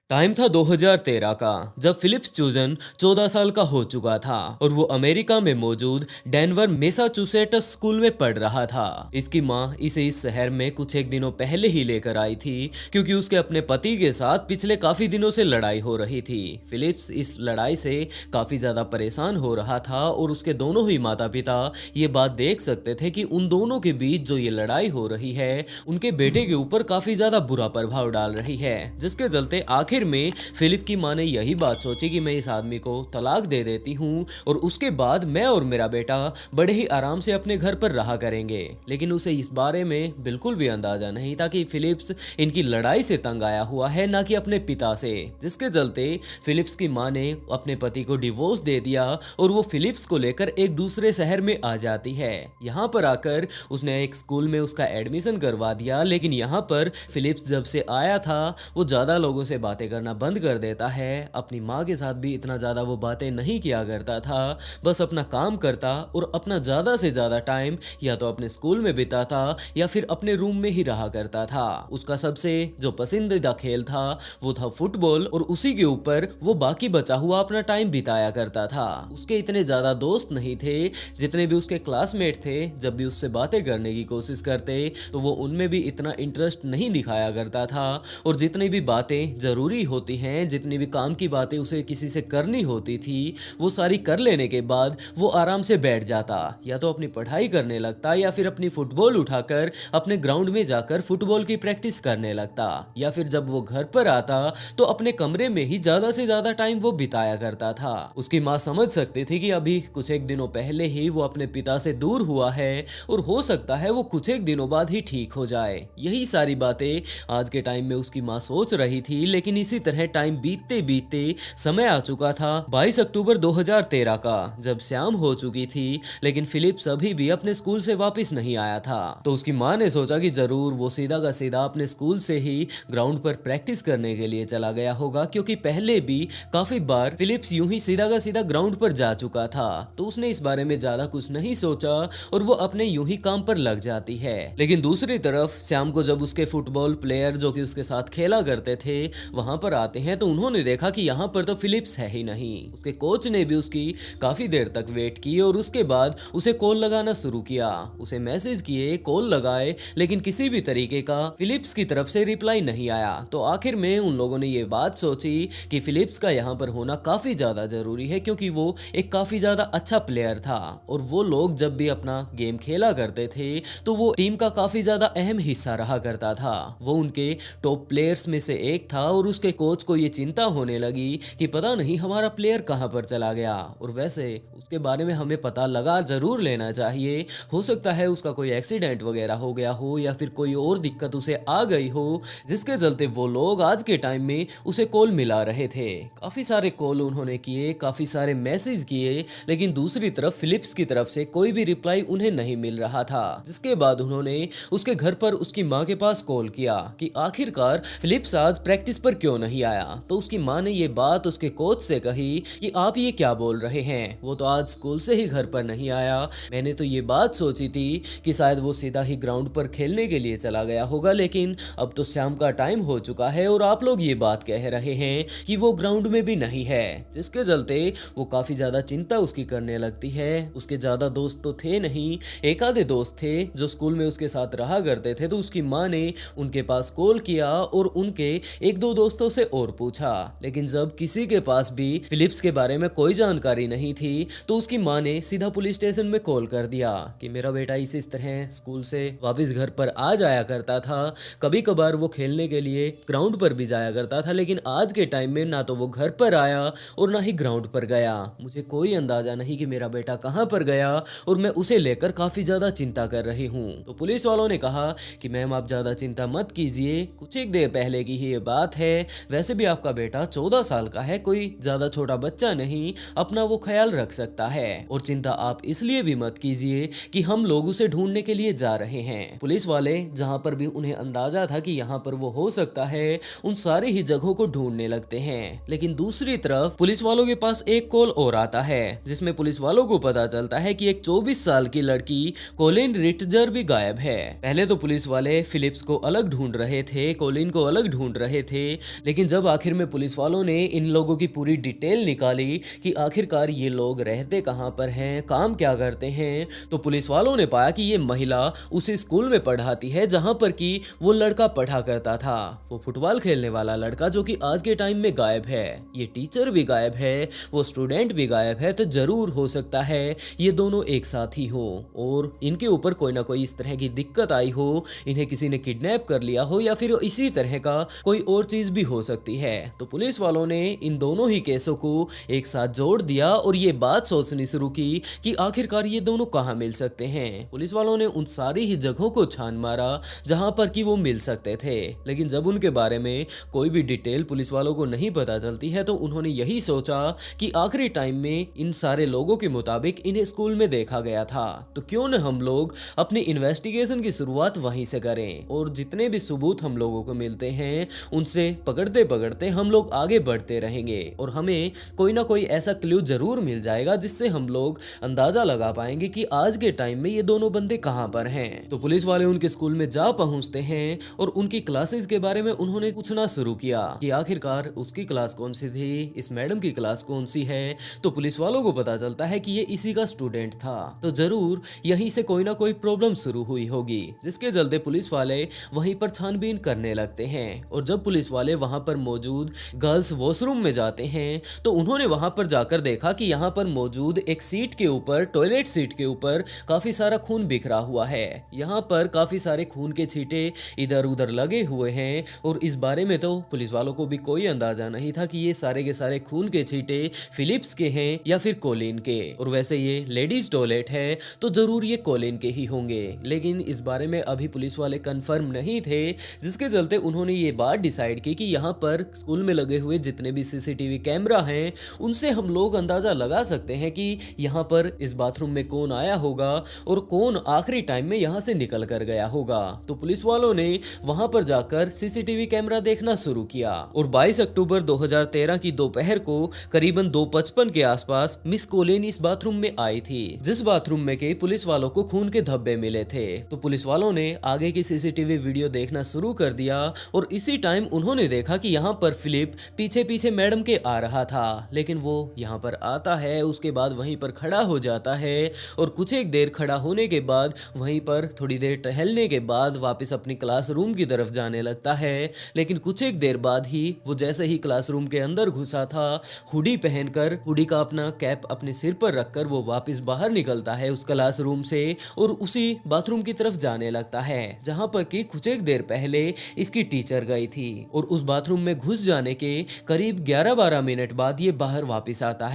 Time था 2013 का, जब फिलिप्स चूजन 14 साल का हो चुका था और वो अमेरिका में मौजूद डेनवर मैसाचुसेट्स स्कूल में पढ़ रहा था। इसकी माँ इसे इस शहर में कुछ एक दिनों पहले ही लेकर आई थी, क्योंकि उसके अपने पति के साथ पिछले काफी दिनों से लड़ाई हो रही थी। फिलिप्स इस लड़ाई से काफी ज्यादा परेशान हो रहा था और उसके दोनों ही माता पिता ये बात देख सकते थे कि उन दोनों के बीच जो ये लड़ाई हो रही है उनके बेटे के ऊपर काफी ज्यादा बुरा प्रभाव डाल रही है, जिसके चलते आखिर में फिलिप की मां ने यही बात सोची कि मैं इस आदमी को तलाक दे देती हूं और उसके बाद मैं और मेरा बेटा बड़े ही आराम से अपने घर पर रहा करेंगे। लेकिन उसे इस बारे में बिल्कुल भी अंदाजा नहीं था कि फिलिप्स इनकी लड़ाई से तंग आया हुआ है, ना कि अपने पिता से, जिसके चलते फिलिप्स की मां ने अपने पति को डिवोर्स दे दिया और वो फिलिप्स को लेकर एक दूसरे शहर में आ जाती है। यहाँ पर आकर उसने एक स्कूल में उसका एडमिशन करवा दिया, लेकिन यहाँ पर फिलिप्स जब से आया था वो ज्यादा लोगों से बातें करना बंद कर देता है। अपनी माँ के साथ भी इतना ज्यादा वो बातें नहीं किया करता था, बस अपना काम करता और अपना ज्यादा से ज्यादा टाइम या तो अपने स्कूल में बिताता या फिर अपने रूम में ही रहा करता था। उसका सबसे जो पसंदीदा खेल था वो था फुटबॉल और उसी के ऊपर वो बाकी बचा हुआ अपना टाइम बिताया करता था। उसके इतने ज्यादा दोस्त नहीं थे, जितने भी उसके क्लासमेट थे जब भी उससे बातें करने की कोशिश करते तो वो उनमें भी इतना इंटरेस्ट नहीं दिखाया करता था और जितनी भी बातें जरूरी होती हैं, जितनी भी काम की बातें उसे किसी से करनी होती थी वो सारी कर लेने के बाद वो आराम से बैठ जाता, या तो अपनी पढ़ाई करने लगता या फिर अपनी फुटबॉल उठाकर अपने ग्राउंड में जाकर फुटबॉल की प्रैक्टिस करने लगता, या फिर जब वो घर पर आता तो अपने कमरे में ही ज्यादा से ज्यादा टाइम वो बिताया करता था। उसकी माँ समझ सकती थी कि अभी कुछ एक दिनों पहले ही वो अपने पिता से दूर हुआ है और हो सकता है वो कुछ एक दिनों बाद ही ठीक हो जाए। यही सारी बातें आज के टाइम में उसकी माँ सोच रही थी, लेकिन इसी तरह टाइम बीतते बीतते समय आ चुका था 22 अक्टूबर 2013 का, जब शाम हो चुकी थी लेकिन फिलिप्स अभी भी अपने स्कूल से वापस नहीं आया था। तो उसकी माँ ने सोचा कि जरूर वो सीधा का सीधा अपने स्कूल से ही ग्राउंड पर प्रैक्टिस करने के लिए चला गया होगा, क्योंकि पहले भी काफी बार फिलिप्स यूं ही सीधा का सीधा ग्राउंड पर जा चुका था। तो उसने इस बारे में ज्यादा कुछ नहीं सोचा और वो अपने यूं ही काम पर लग जाती है। लेकिन दूसरी तरफ शाम को जब उसके फुटबॉल प्लेयर जो कि उसके साथ खेला करते थे वहां पर आते हैं तो उन्होंने देखा कि यहाँ पर तो फिलिप्स है ही नहीं। उसके कोच ने भी उसकी काफी देर तक वेट की और उसके बाद उसे कॉल लगाना शुरू किया। उसे मैसेज किए, कॉल लगाए, लेकिन किसी भी तरीके का फिलिप्स की तरफ से रिप्लाई नहीं आया। तो आखिर में उन लोगों ने ये बात सोची कि फिलिप्स का यहाँ पर होना काफी ज्यादा जरूरी है, क्योंकि वो एक काफी ज्यादा अच्छा प्लेयर था और वो लोग जब भी अपना गेम खेला करते थे तो वो टीम का काफी ज्यादा अहम हिस्सा रहा करता था। वो उनके टॉप प्लेयर्स में से एक था और उसके कोच को ये चिंता होने लगी कि पता नहीं हमारा प्लेयर कहां पर चला गया, और वैसे उसके बारे में हमें पता लगा जरूर लेना चाहिए। हो सकता है उसका कोई एक्सीडेंट वगैरह हो गया हो या फिर कोई और दिक्कत उसे आ गई हो, जिसके चलते वो लोग आज के टाइम में उसे कॉल मिला रहे थे। काफी सारे कॉल उन्होंने किए, काफी सारे मैसेज किए, लेकिन दूसरी तरफ फिलिप्स की तरफ से कोई भी रिप्लाई उन्हें नहीं मिल रहा था। जिसके बाद उन्होंने उसके घर पर उसकी माँ के पास कॉल किया कि आखिरकार फिलिप्स आज प्रैक्टिस पर क्यों नहीं आया। तो उसकी माँ ने ये बात उसके कोच से कही कि आप ये क्या बोल रहे हैं, वो तो आज स्कूल से ही घर पर नहीं आया। मैंने तो ये बात सोची थी कि शायद वो सीधा ही ग्राउंड पर खेलने के लिए चला गया होगा, लेकिन अब तो शाम का टाइम हो चुका है और आप लोग ये बात कह रहे हैं कि वो ग्राउंड में भी नहीं है। जिसके चलते वो काफी ज्यादा चिंता उसकी करने लगती है। उसके ज्यादा दोस्त तो थे नहीं, एक आधे दोस्त थे जो स्कूल में उसके साथ रहा करते थे। तो उसकी माँ ने उनके पास कॉल किया और उनके एक दो दोस्तों से और पूछा, लेकिन जब किसी के पास भी फिलिप्स के बारे में कोई जानकारी नहीं थी तो उसकी माँ ने सीधा पुलिस स्टेशन में कॉल कर दिया कि मेरा बेटा इस तरह स्कूल से वापस घर पर आ जाया करता था, कभी कभार वो खेलने के लिए ग्राउंड पर भी जाया करता था, लेकिन आज के टाइम में ना तो वो घर पर आया और ना ही ग्राउंड पर गया। मुझे कोई अंदाजा नहीं कि मेरा बेटा कहाँ पर गया और मैं उसे लेकर काफी ज्यादा चिंता कर रही हूँ। तो पुलिस वालों ने कहा कि मैम आप ज्यादा चिंता मत कीजिए, कुछ एक देर पहले की ही ये बात है, वैसे भी आपका बेटा 14 साल का है, कोई ज्यादा छोटा बच्चा नहीं, अपना वो ख्याल रख सकता है। और चिंता आप इसलिए भी मत कीजिए कि हम लोग उसे ढूंढने के लिए जा रहे हैं। पुलिस वाले जहां पर भी उन्हें अंदाजा था कि यहाँ पर वो हो सकता है, उन सारी ही जगहों को ढूंढने लगते हैं। लेकिन दूसरी तरफ पुलिस वालों के पास एक कॉल और आता है, जिसमें पुलिस वालों को पता चलता है कि एक 24 साल की लड़की कोलिन रिटजर भी गायब है। पहले तो पुलिस वाले फिलिप्स को अलग ढूंढ रहे थे, कोलिन को अलग ढूंढ रहे थे, लेकिन जब आखिर में पुलिस वालों ने इन लोगों की पूरी डिटेल निकाली कि आखिरकार ये लोग रहते कहाँ पर हैं, काम क्या करते हैं, तो पुलिस वालों ने पाया कि ये महिला उसी स्कूल में पढ़ाती है जहाँ पर कि वो लड़का पढ़ा करता था। वो फुटबॉल खेलने वाला लड़का जो कि आज के टाइम में गायब है, ये टीचर भी गायब है, वो स्टूडेंट भी गायब है। तो जरूर हो सकता है ये दोनों एक साथ ही हो और इनके ऊपर कोई ना कोई इस तरह की दिक्कत आई हो, इन्हें किसी ने किडनैप कर लिया हो या फिर इसी तरह का कोई और चीज भी हो सकती है। तो पुलिस वालों ने इन दोनों ही केसों को एक साथ जोड़ दिया और ये बात सोचनी शुरू की कि आखिरकार ये दोनों कहाँ मिल सकते हैं। पुलिस वालों ने उन सारी ही जगहों को छान मारा जहां पर कि वो मिल सकते थे, लेकिन जब उनके बारे में कोई भी डिटेल पुलिस वालों को नहीं पता चलती है तो उन्होंने यही सोचा कि आखिरी टाइम में इन सारे लोगों के मुताबिक इन्हें स्कूल में देखा गया था, तो क्यों न हम लोग अपनी इन्वेस्टिगेशन की शुरुआत वहीं से करें और जितने भी सबूत हम लोगों को मिलते हैं उनसे पकड़ते पकड़ते हम लोग आगे बढ़ते रहेंगे और हमें कोई ना कोई ऐसा क्लू जरूर मिल जाएगा जिससे हम लोग अंदाजा लगा पाएंगे कि आज के टाइम में ये दोनों बंदे कहां पर हैं। तो पुलिस वाले उनके स्कूल में जा पहुंचते हैं और उनकी क्लासेस के बारे में उन्होंने पूछना शुरू किया कि आखिरकार उसकी क्लास कौन सी थी, इस मैडम की क्लास कौन सी है। तो पुलिस वालों को पता चलता है कि ये इसी का स्टूडेंट था, तो जरूर यहीं से कोई ना कोई प्रॉब्लम शुरू हुई होगी, जिसके चलते पुलिस वाले वहीं पर छानबीन करने लगते हैं। और जब पुलिस वाले वहां पर मौजूद गर्ल्स वॉशरूम में जाते हैं तो उन्होंने वहां पर जाकर देखा कि यहाँ पर मौजूद एक सीट के ऊपर, टॉयलेट सीट के ऊपर काफी सारा खून बिखरा हुआ है। यहाँ पर काफी सारे खून के छींटे इधर उधर लगे हुए हैं और इस बारे में तो पुलिस वालों को भी कोई अंदाजा नहीं था कि ये सारे के सारे खून के छींटे फिलिप्स के हैं या फिर कोलिन के। और वैसे ये लेडीज टॉयलेट है तो जरूर ये कोलिन के ही होंगे, लेकिन इस बारे में अभी पुलिस वाले कंफर्म नहीं थे, जिसके चलते उन्होंने ये बात डिसाइड की कि यहाँ पर स्कूल में लगे हुए जितने भी सीसीटीवी कैमरा हैं उनसे हम लोग अंदाजा लगा सकते हैं कि यहाँ पर इस बाथरूम में कौन आया होगा और कौन आखिरी टाइम में यहाँ से निकल कर गया होगा। तो पुलिस वालों ने वहां पर जाकर सीसीटीवी कैमरा देखना शुरू किया और 22 अक्टूबर 2013 की दोपहर को करीबन 2:55 के आसपास मिस कोलिन इस बाथरूम में आई थी, जिस बाथरूम में के पुलिस वालों को खून के धब्बे मिले थे। तो पुलिस वालों ने आगे की सीसीटीवी वीडियो देखना शुरू कर दिया और इसी टाइम उन्होंने देखा कि यहाँ पर फिलिप पीछे पीछे मैडम के आ रहा था, लेकिन वो यहाँ पर आता है, उसके बाद वहीं पर खड़ा हो जाता है और कुछ एक देर खड़ा होने के बाद वहीं पर थोड़ी देर टहलने के बाद वापस अपनी क्लासरूम की तरफ जाने लगता है। लेकिन कुछ एक देर बाद ही वो जैसे ही क्लासरूम के अंदर घुसा था, हुडी पहनकर, हुडी का अपना कैप अपने सिर पर रखकर वो वापस बाहर निकलता है उस क्लासरूम से और उसी बाथरूम की तरफ जाने लगता है जहां पर कि कुछ एक देर पहले इसकी टीचर गई थी। और उस बाथरूम में घुस जाने के करीब 11-12 मिनट बाद ये बाहर वापस आता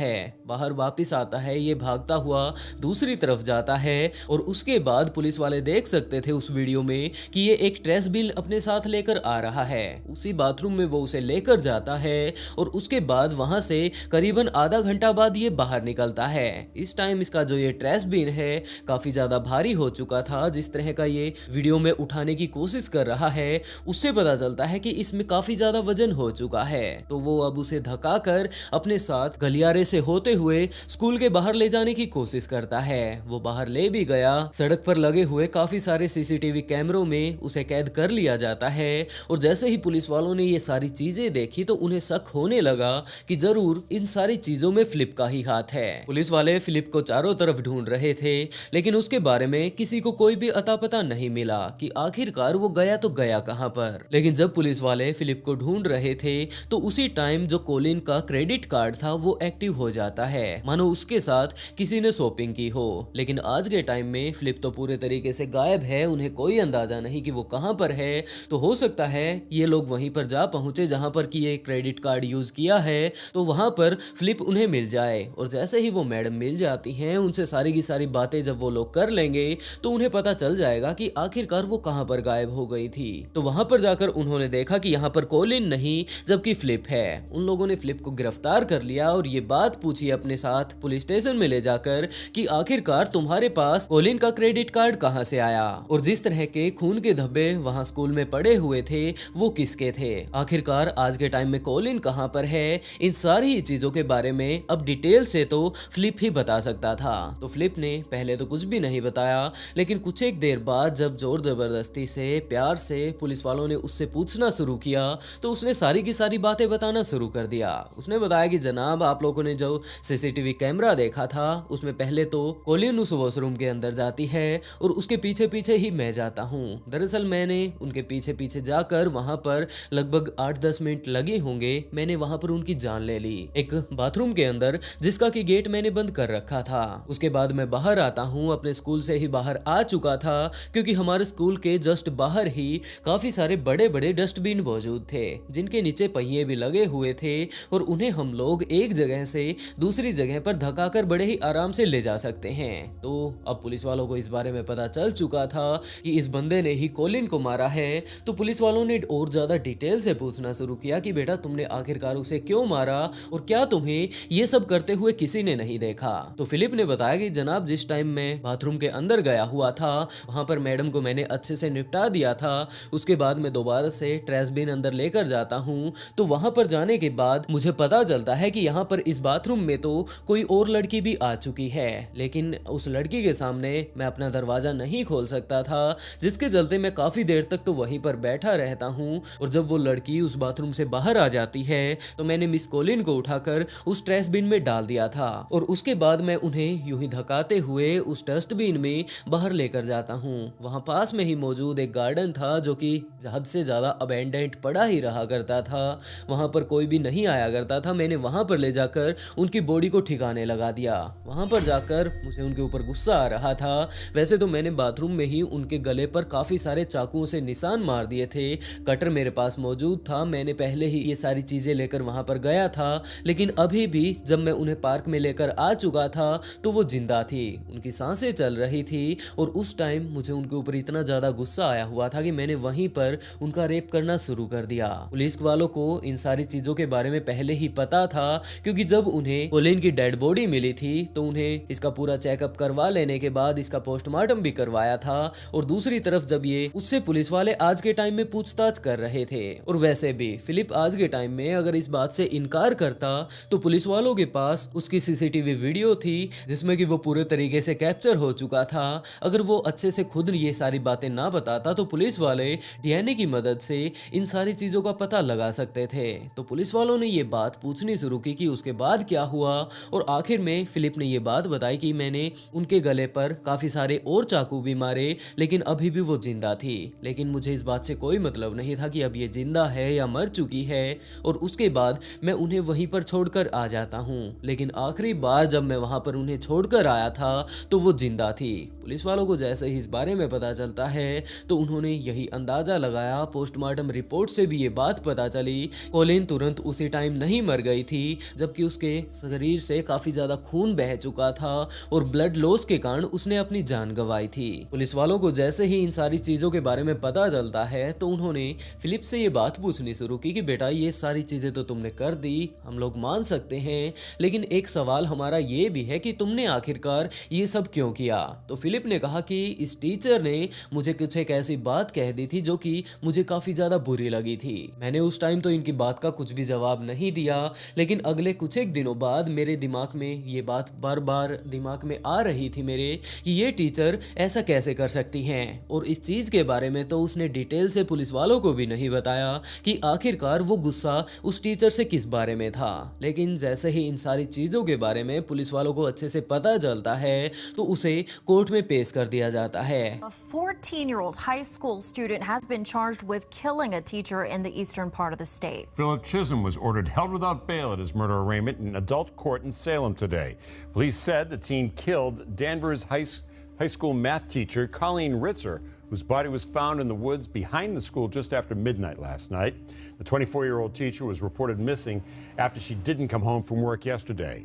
है। ये भागता हुआ दूसरी तरफ जाता है और उसके बाद पुलिस वाले देख सकते थे उस वीडियो में कि ये एक ट्रेश बिन अपने साथ लेकर आ रहा है। उसी बाथरूम में वो उसे लेकर जाता है और उसके बाद वहां से करीबन आधा घंटा बाद ये बाहर निकलता है। इस टाइम इसका जो ये ट्रेश बिन है काफी ज्यादा भारी हो चुका था। जिस तरह का ये वीडियो में उठाने की कोशिश कर रहा है उससे पता चलता है कि इसमें काफी ज्यादा वजन हो चुका है। तो वो अब उसे धक्काकर अपने साथ गलियारे से होते हुए स्कूल के बाहर ले जाने की कोशिश करता है। वो बाहर ले भी गया, सड़क पर लगे हुए काफी सारे सीसीटीवी कैमरों में उसे कैद कर लिया जाता है और जैसे ही पुलिस वालों ने ये सारी चीजें देखी तो उन्हें शक होने लगा कि जरूर इन सारी चीजों में फिलिप का ही हाथ है। पुलिस वाले फिलिप को चारों तरफ ढूंढ रहे थे, लेकिन उसके बारे में किसी को कोई भी अता पता नहीं मिला कि आखिरकार वो गया तो गया कहां पर। लेकिन जब पुलिस वाले फिलिप को ढूंढ रहे थे तो उसी टाइम जो कोलिन का क्रेडिट कार्ड था वो एक्टिव हो जाता है, मानो उसके साथ किसी ने शॉपिंग की हो। लेकिन आज के टाइम में फिलिप तो पूरे तरीके से गायब है, उन्हें कोई अंदाजा नहीं कि वो कहां पर है। तो हो सकता है ये लोग वहीं पर जा पहुंचे जहां पर कि ये क्रेडिट कार्ड यूज किया है, तो वहां पर फिलिप उन्हें मिल जाए और जैसे ही वो मैडम मिल जाती हैं उनसे सारी की सारी बातें जब वो लोग कर लेंगे तो उन्हें पता चल जाएगा कि आखिरकार वो कहां पर गायब हो गई थी। तो वहां पर जाकर उन्होंने देखा कि यहाँ पर कोलिन नहीं जबकि फिलिप है। उन लोगों ने फिलिप को गिरफ्तार कर लिया और ये बात पूछी अपने साथ पुलिस स्टेशन में ले जाकर कि आखिरकार तुम्हारे पास कोलिन का क्रेडिट कार्ड कहां से आया और जिस तरह के खून के धब्बे वहां स्कूल में पड़े हुए थे वो किसके थे। आखिरकार आज के टाइम में कोलिन कहां पर है, इन सारी चीजों के बारे में अब डिटेल से तो फिलिप ही बता सकता था। तो फिलिप ने पहले तो कुछ भी नहीं बताया, लेकिन कुछ एक देर बाद जब जोर जबरदस्ती से प्यार से पुलिस वालों ने उससे पूछना शुरू किया तो उसने सारी की सारी बातें बताना शुरू कर दिया। उसने बताया कि जनाब, आप लोगों ने जो सीसीटीवी कैमरा देखा था उसमें पहले तो कोलिन उस वॉशरूम के अंदर जाती है और उसके पीछे पीछे ही मैं जाता हूँ। दरअसल मैंने उनके पीछे पीछे जाकर वहां पर लगभग 8-10 मिनट लगे होंगे, मैंने वहां पर उनकी जान ले ली, एक बाथरूम के अंदर जिसका कि गेट मैंने बंद कर रखा था। उसके बाद मैं बाहर आता हूँ, अपने स्कूल से ही बाहर आ चुका था क्योंकि हमारे स्कूल के जस्ट बाहर ही काफी सारे बड़े बड़े डस्टबिन मौजूद थे जिनके नीचे पहिए भी लगे हुए थे और उन्हें हम लोग एक जगह से दूसरी जगह पर धकाकर बड़े ही आराम से ले जा सकते हैं। तो अब पुलिस वालों को इस बारे में पता चल चुका था कि इस बंदे ने ही कोलिन को मारा है। तो पुलिस वालों ने और ज्यादा डिटेल से पूछना शुरू किया कि बेटा, तुमने आखिरकार उसे क्यों मारा और क्या तुम्हें ये सब करते हुए किसी ने नहीं देखा? तो फिलिप ने बताया कि जनाब, जिस टाइम मैं बाथरूम के अंदर गया हुआ था वहां पर मैडम को मैंने अच्छे से निपटा दिया था। उसके बाद मैं दोबारा से ट्रैश बिन अंदर लेकर जाता हूँ, तो वहां पर जाने के बाद मुझे पता चलता है कि यहाँ पर इस बाथरूम में तो कोई और लड़की भी आ चुकी है, लेकिन उस लड़की के सामने मैं अपना दरवाजा नहीं खोल सकता था, जिसके चलते मैं काफी देर तक तो वहीं पर बैठा रहता हूँ। और जब वो लड़की उस बाथरूम से बाहर आ जाती है तो मैंने मिस कोलिन को उठाकर उस ट्रैश बिन में डाल दिया था और उसके बाद मैं उन्हें यूं ही धकाते हुए उस डस्टबिन में बाहर लेकर जाता हूँ। वहां पास में ही मौजूद एक गार्डन था जो कि हद से ज्यादा अबेंडेंट पड़ा ही रहा करता था, वहां पर कोई भी नहीं आया करता था। मैंने वहां पर ले जाकर उनकी बॉडी को ठिकाने लगा दिया। वहां पर जाकर मुझे उनके ऊपर गुस्सा आ रहा था। वैसे तो मैंने बाथरूम में ही उनके गले पर काफी सारे चाकुओं से निशान मार दिए थे, कटर मेरे पास मौजूद था, मैंने पहले ही ये सारी चीजें लेकर वहां पर गया था। लेकिन अभी भी जब मैं उन्हें पार्क में लेकर आ चुका था तो वो जिंदा थी, उनकी सांसें चल रही थी और उस टाइम मुझे उनके ऊपर इतना ज्यादा गुस्सा आया हुआ था कि मैंने वहीं पर उनका रेप करना शुरू कर दिया। पुलिस वालों को इन सारी चीजों के बारे में पहले ही पता था क्योंकि जब उन्हें कोलिन की डेड बॉडी मिली थी तो उन्हें इसका पूरा चेकअप करवा लेने के बाद इसका पोस्टमार्टम भी करवाया था। और दूसरी तरफ जब ये उससे पुलिस वाले आज के टाइम में पूछताछ कर रहे थे, और वैसे भी फिलिप आज के टाइम में अगर इस बात से इनकार करता तो पुलिस वालों के पास उसकी सीसीटीवी वीडियो थी जिसमें कि वो पूरे तरीके से कैप्चर हो चुका था। अगर वो अच्छे से खुद ये सारी बातें ना बताता तो पुलिस वाले डीएनए की मदद से इन सारी चीजों का पता लगा सकते थे। तो पुलिस वालों ने ये बात पूछनी शुरू की कि उसके बाद क्या हुआ, और आखिर में फिलिप ने ये बात बताई कि मैंने उनके गले पर काफी सारे और चाकू भी मारे लेकिन अभी भी वो जिंदा थी। लेकिन मुझे इस बात से कोई मतलब नहीं था कि अब ये जिंदा है या मर चुकी है, और उसके बाद मैं उन्हें वहीं पर छोड़कर आ जाता हूँ। लेकिन आखिरी बार जब मैं वहां पर उन्हें छोड़कर आया था तो वो जिंदा थी। पुलिस वालों को जैसे ही इस बारे में पता चलता है तो उन्होंने यही अंदाजा लगाया, पोस्टमार्टम रिपोर्ट से भी ये बात पता चली, कोलिन तुरंत उसी टाइम नहीं मर गई थी जबकि उसके शरीर से काफी ज्यादा खून बह चुका था और ब्लड लॉस के कारण उसने अपनी जान गंवाई थी। पुलिस वालों को जैसे ही इन सारी चीजों के बारे में पता चलता है तो उन्होंने फिलिप से ये बात पूछनी शुरू की कि बेटा, ये सारी चीजें तो तुमने कर दी, हम लोग मान सकते हैं, लेकिन एक सवाल हमारा ये भी है कि तुमने आखिरकार ये सब क्यों किया? तो फिलिप ने कहा कि इस टीचर ने मुझे कुछ एक ऐसी बात कह दी थी जो कि मुझे काफी ज्यादा बुरी लगी थी। मैंने उस टाइम तो इनकी बात का कुछ भी जवाब नहीं दिया, लेकिन अगले कुछ एक दिनों बाद मेरे दिमाग में ये बात बार बार दिमाग में आ रही थी मेरे कि ये टीचर ऐसा कैसे कर सकती हैं। और इस चीज के बारे में तो उसने डिटेल से पुलिस वालों को भी नहीं बताया कि आखिरकार वो गुस्सा उस टीचर से किस बारे में था। लेकिन जैसे ही इन सारी चीजों के बारे में पुलिस वालों को अच्छे से पता चलता है तो उसे कोर्ट में पेश कर दिया जाता है। A 14-year-old high school student has been charged with killing a teacher in the eastern part of the state. Philip Chisholm was ordered held without bail at his murder arraignment in adult court in Salem today. Police said the teen killed Danvers high school math teacher Colleen Ritzer, whose body was found in the woods behind the school just after midnight last night. The 24-year-old teacher was reported missing after she didn't come home from work yesterday.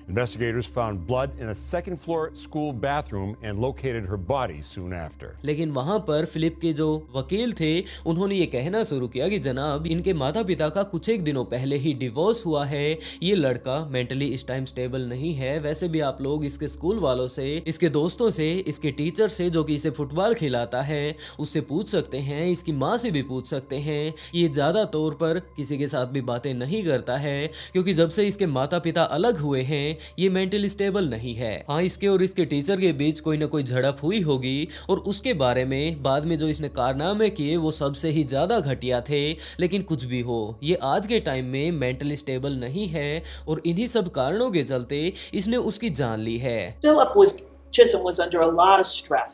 Investigators found blood in a second-floor school bathroom and located her body soon after. लेकिन वहां पर Philip के जो वकील थे उन्होंने ये कहना शुरू किया कि जनाब, इनके माता पिता का कुछ एक दिनों पहले ही डिवोर्स हुआ है, ये लड़का मेंटली इस टाइम स्टेबल नहीं है। वैसे भी आप लोग इसके स्कूल वालों से, इसके दोस्तों से, इसके टीचर से जो कि इसे फुटबॉल खिलाता है उससे पूछ सकते हैं, इसकी माँ से भी पूछ सकते हैं। ये ज्यादा तौर तौर पर किसी के साथ भी बातें नहीं करता है, क्योंकि जब से इसके माता पिता अलग हुए हैं ये मेंटली स्टेबल नहीं है। हाँ, इसके और इसके टीचर के बीच कोई ना कोई झड़प हुई होगी और उसके बारे में बाद में जो इसने कारनामे किए वो सबसे ही ज्यादा घटिया थे। लेकिन कुछ भी हो, ये आज के टाइम में मेंटली स्टेबल नहीं है और इन्हीं सब कारणों के चलते इसने उसकी जान ली है। Chisholm was under a lot of stress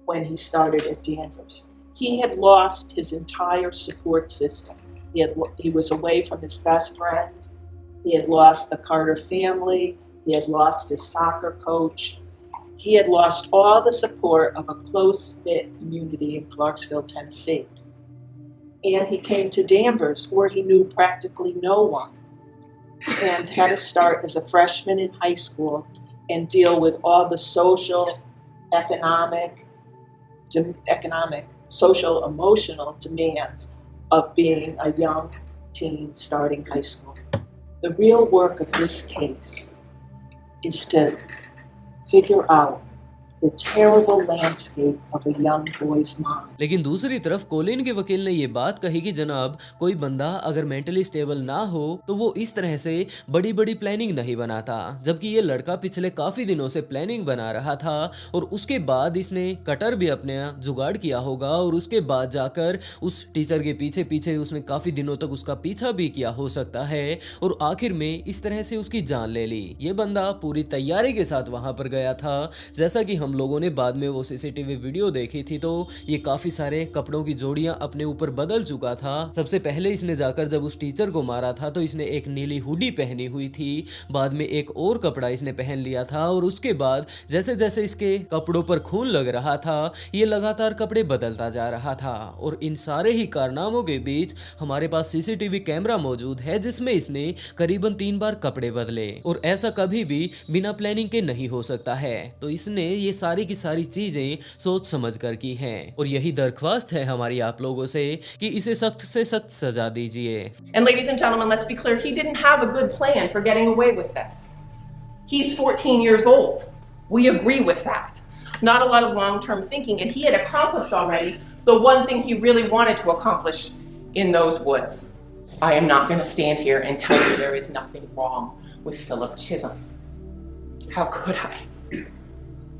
when he started at Danvers. He had lost his entire support system. He was away from his best friend. He had lost the Carter family. He had lost his soccer coach. He had lost all the support of a close-knit community in Clarksville, Tennessee. And he came to Danvers, where he knew practically no one, and had to start as a freshman in high school and deal with all the social, economic, social, emotional demands of being a young teen starting high school. The real work of this case is to figure out the terrible landscape of a young boy's mind. लेकिन दूसरी तरफ Colin के वकील ने ये बात कही कि जनाब, कोई बंदा अगर मेंटली स्टेबल ना हो तो वो इस तरह से बड़ी बड़ी प्लानिंग नहीं बनाता, जबकि ये लड़का पिछले काफी दिनों से प्लानिंग बना रहा था और उसके बाद इसने कटर भी अपने जुगाड़ किया होगा और उसके बाद जाकर उस टीचर के पीछे पीछे उसने काफी दिनों तक उसका पीछा भी किया हो सकता है और आखिर में इस तरह से उसकी जान ले ली। ये बंदा पूरी तैयारी के साथ वहां पर गया था। जैसा कि हम लोगों ने बाद में वो सीसीटीवी वीडियो देखी थी तो ये काफी सारे कपड़ों की जोड़ियां अपने ऊपर बदल चुका था। सबसे पहले इसने जाकर जब उस टीचर को मारा था तो इसने एक नीली हुडी पहनी हुई थी, बाद में एक और कपड़ा इसने पहन लिया था और उसके बाद जैसे जैसे इसके कपड़ों पर खून लग रहा था ये लगातार कपड़े बदलता जा रहा था। और इन सारे ही कारनामों के बीच हमारे पास सीसीटीवी कैमरा मौजूद है जिसमें इसने करीबन 3 बार कपड़े बदले और ऐसा कभी भी बिना प्लानिंग के नहीं हो सकता है। तो इसने ये सारी की सारी चीजें सोच समझ कर की हैं और यही दरख्वास्त है हमारी आप लोगों से कि इसे सख्त से सख्त सजा दीजिए। And ladies and gentlemen, let's be clear, he didn't have a good plan for getting away with this. He's 14 years old. We agree with that. Not a lot of long-term thinking, and he had accomplished already the one thing he really wanted to accomplish in those woods. I am not going to stand here and tell you there is nothing wrong with Philip Chisholm. How could I?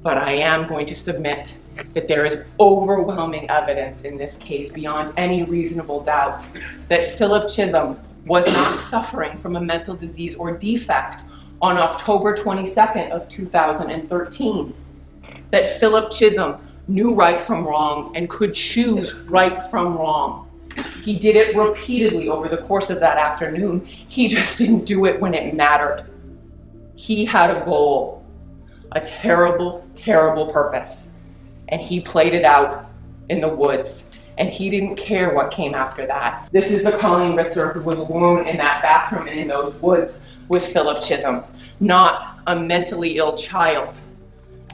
But I am going to submit that there is overwhelming evidence in this case beyond any reasonable doubt that Philip Chisholm was not suffering from a mental disease or defect on October 22nd of 2013. That Philip Chisholm knew right from wrong and could choose right from wrong. He did it repeatedly over the course of that afternoon. He just didn't do it when it mattered. He had a goal. A terrible, terrible purpose. And he played it out in the woods. And he didn't care what came after that. This is the Colleen Ritzer who was alone in that bathroom and in those woods with Philip Chisholm. Not a mentally ill child.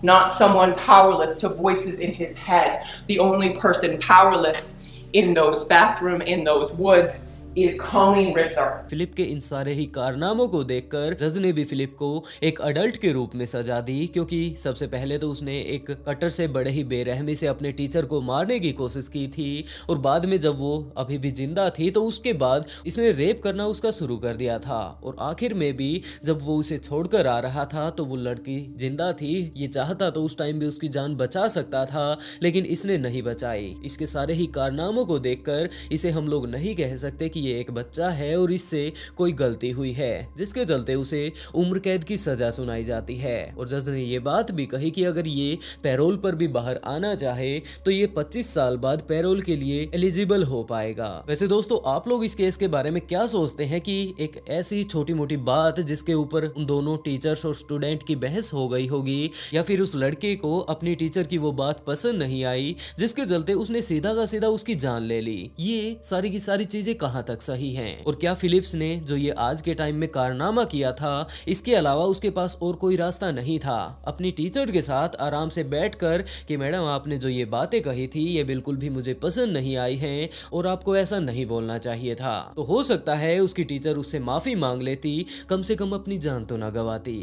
Not someone powerless to voices in his head. The only person powerless in those bathroom, in those woods, is Colleen Ritzer. Philip के इन सारे ही कारनामों को देखकर जज ने भी Philip को एक अडल्ट के रूप में सजा दी, क्योंकि सबसे पहले तो उसने एक कटर से बड़े ही बेरहमी से अपने टीचर को मारने की कोशिश की थी और बाद में जब वो अभी भी जिंदा थी तो उसके बाद इसने रेप करना उसका शुरू कर दिया था और आखिर में भी जब वो उसे छोड़कर आ रहा था तो वो लड़की जिंदा थी। ये चाहता तो उस टाइम भी उसकी जान बचा सकता था लेकिन इसने नहीं बचाई। इसके सारे ही कारनामों को देखकर इसे हम लोग नहीं कह सकते कि ये एक बच्चा है और इससे कोई गलती हुई है जिसके चलते उसे उम्र कैद की सजा सुनाई जाती है। और जज ने ये बात भी कही कि अगर ये पैरोल पर भी बाहर आना चाहे तो ये 25 साल बाद पैरोल के लिए एलिजिबल हो पाएगा। वैसे दोस्तों, आप लोग इस केस के बारे में क्या सोचते हैं कि एक ऐसी छोटी मोटी बात जिसके ऊपर उन दोनों टीचर्स और स्टूडेंट की बहस हो गई होगी या फिर उस लड़के को अपनी टीचर की वो बात पसंद नहीं आई जिसके चलते उसने सीधा का सीधा उसकी जान ले ली, ये सारी की सारी चीजें कहां तक सही हैं? और क्या फिलिप्स ने जो ये आज के टाइम में कारनामा किया था इसके अलावा उसके पास और कोई रास्ता नहीं था अपनी टीचर के साथ आराम से बैठकर कि मैडम आपने जो ये बातें कही थी ये बिल्कुल भी मुझे पसंद नहीं आई हैं और आपको ऐसा नहीं बोलना चाहिए था? तो हो सकता है उसकी टीचर उससे माफी मांग लेती, कम से कम अपनी जान तो ना गवाती।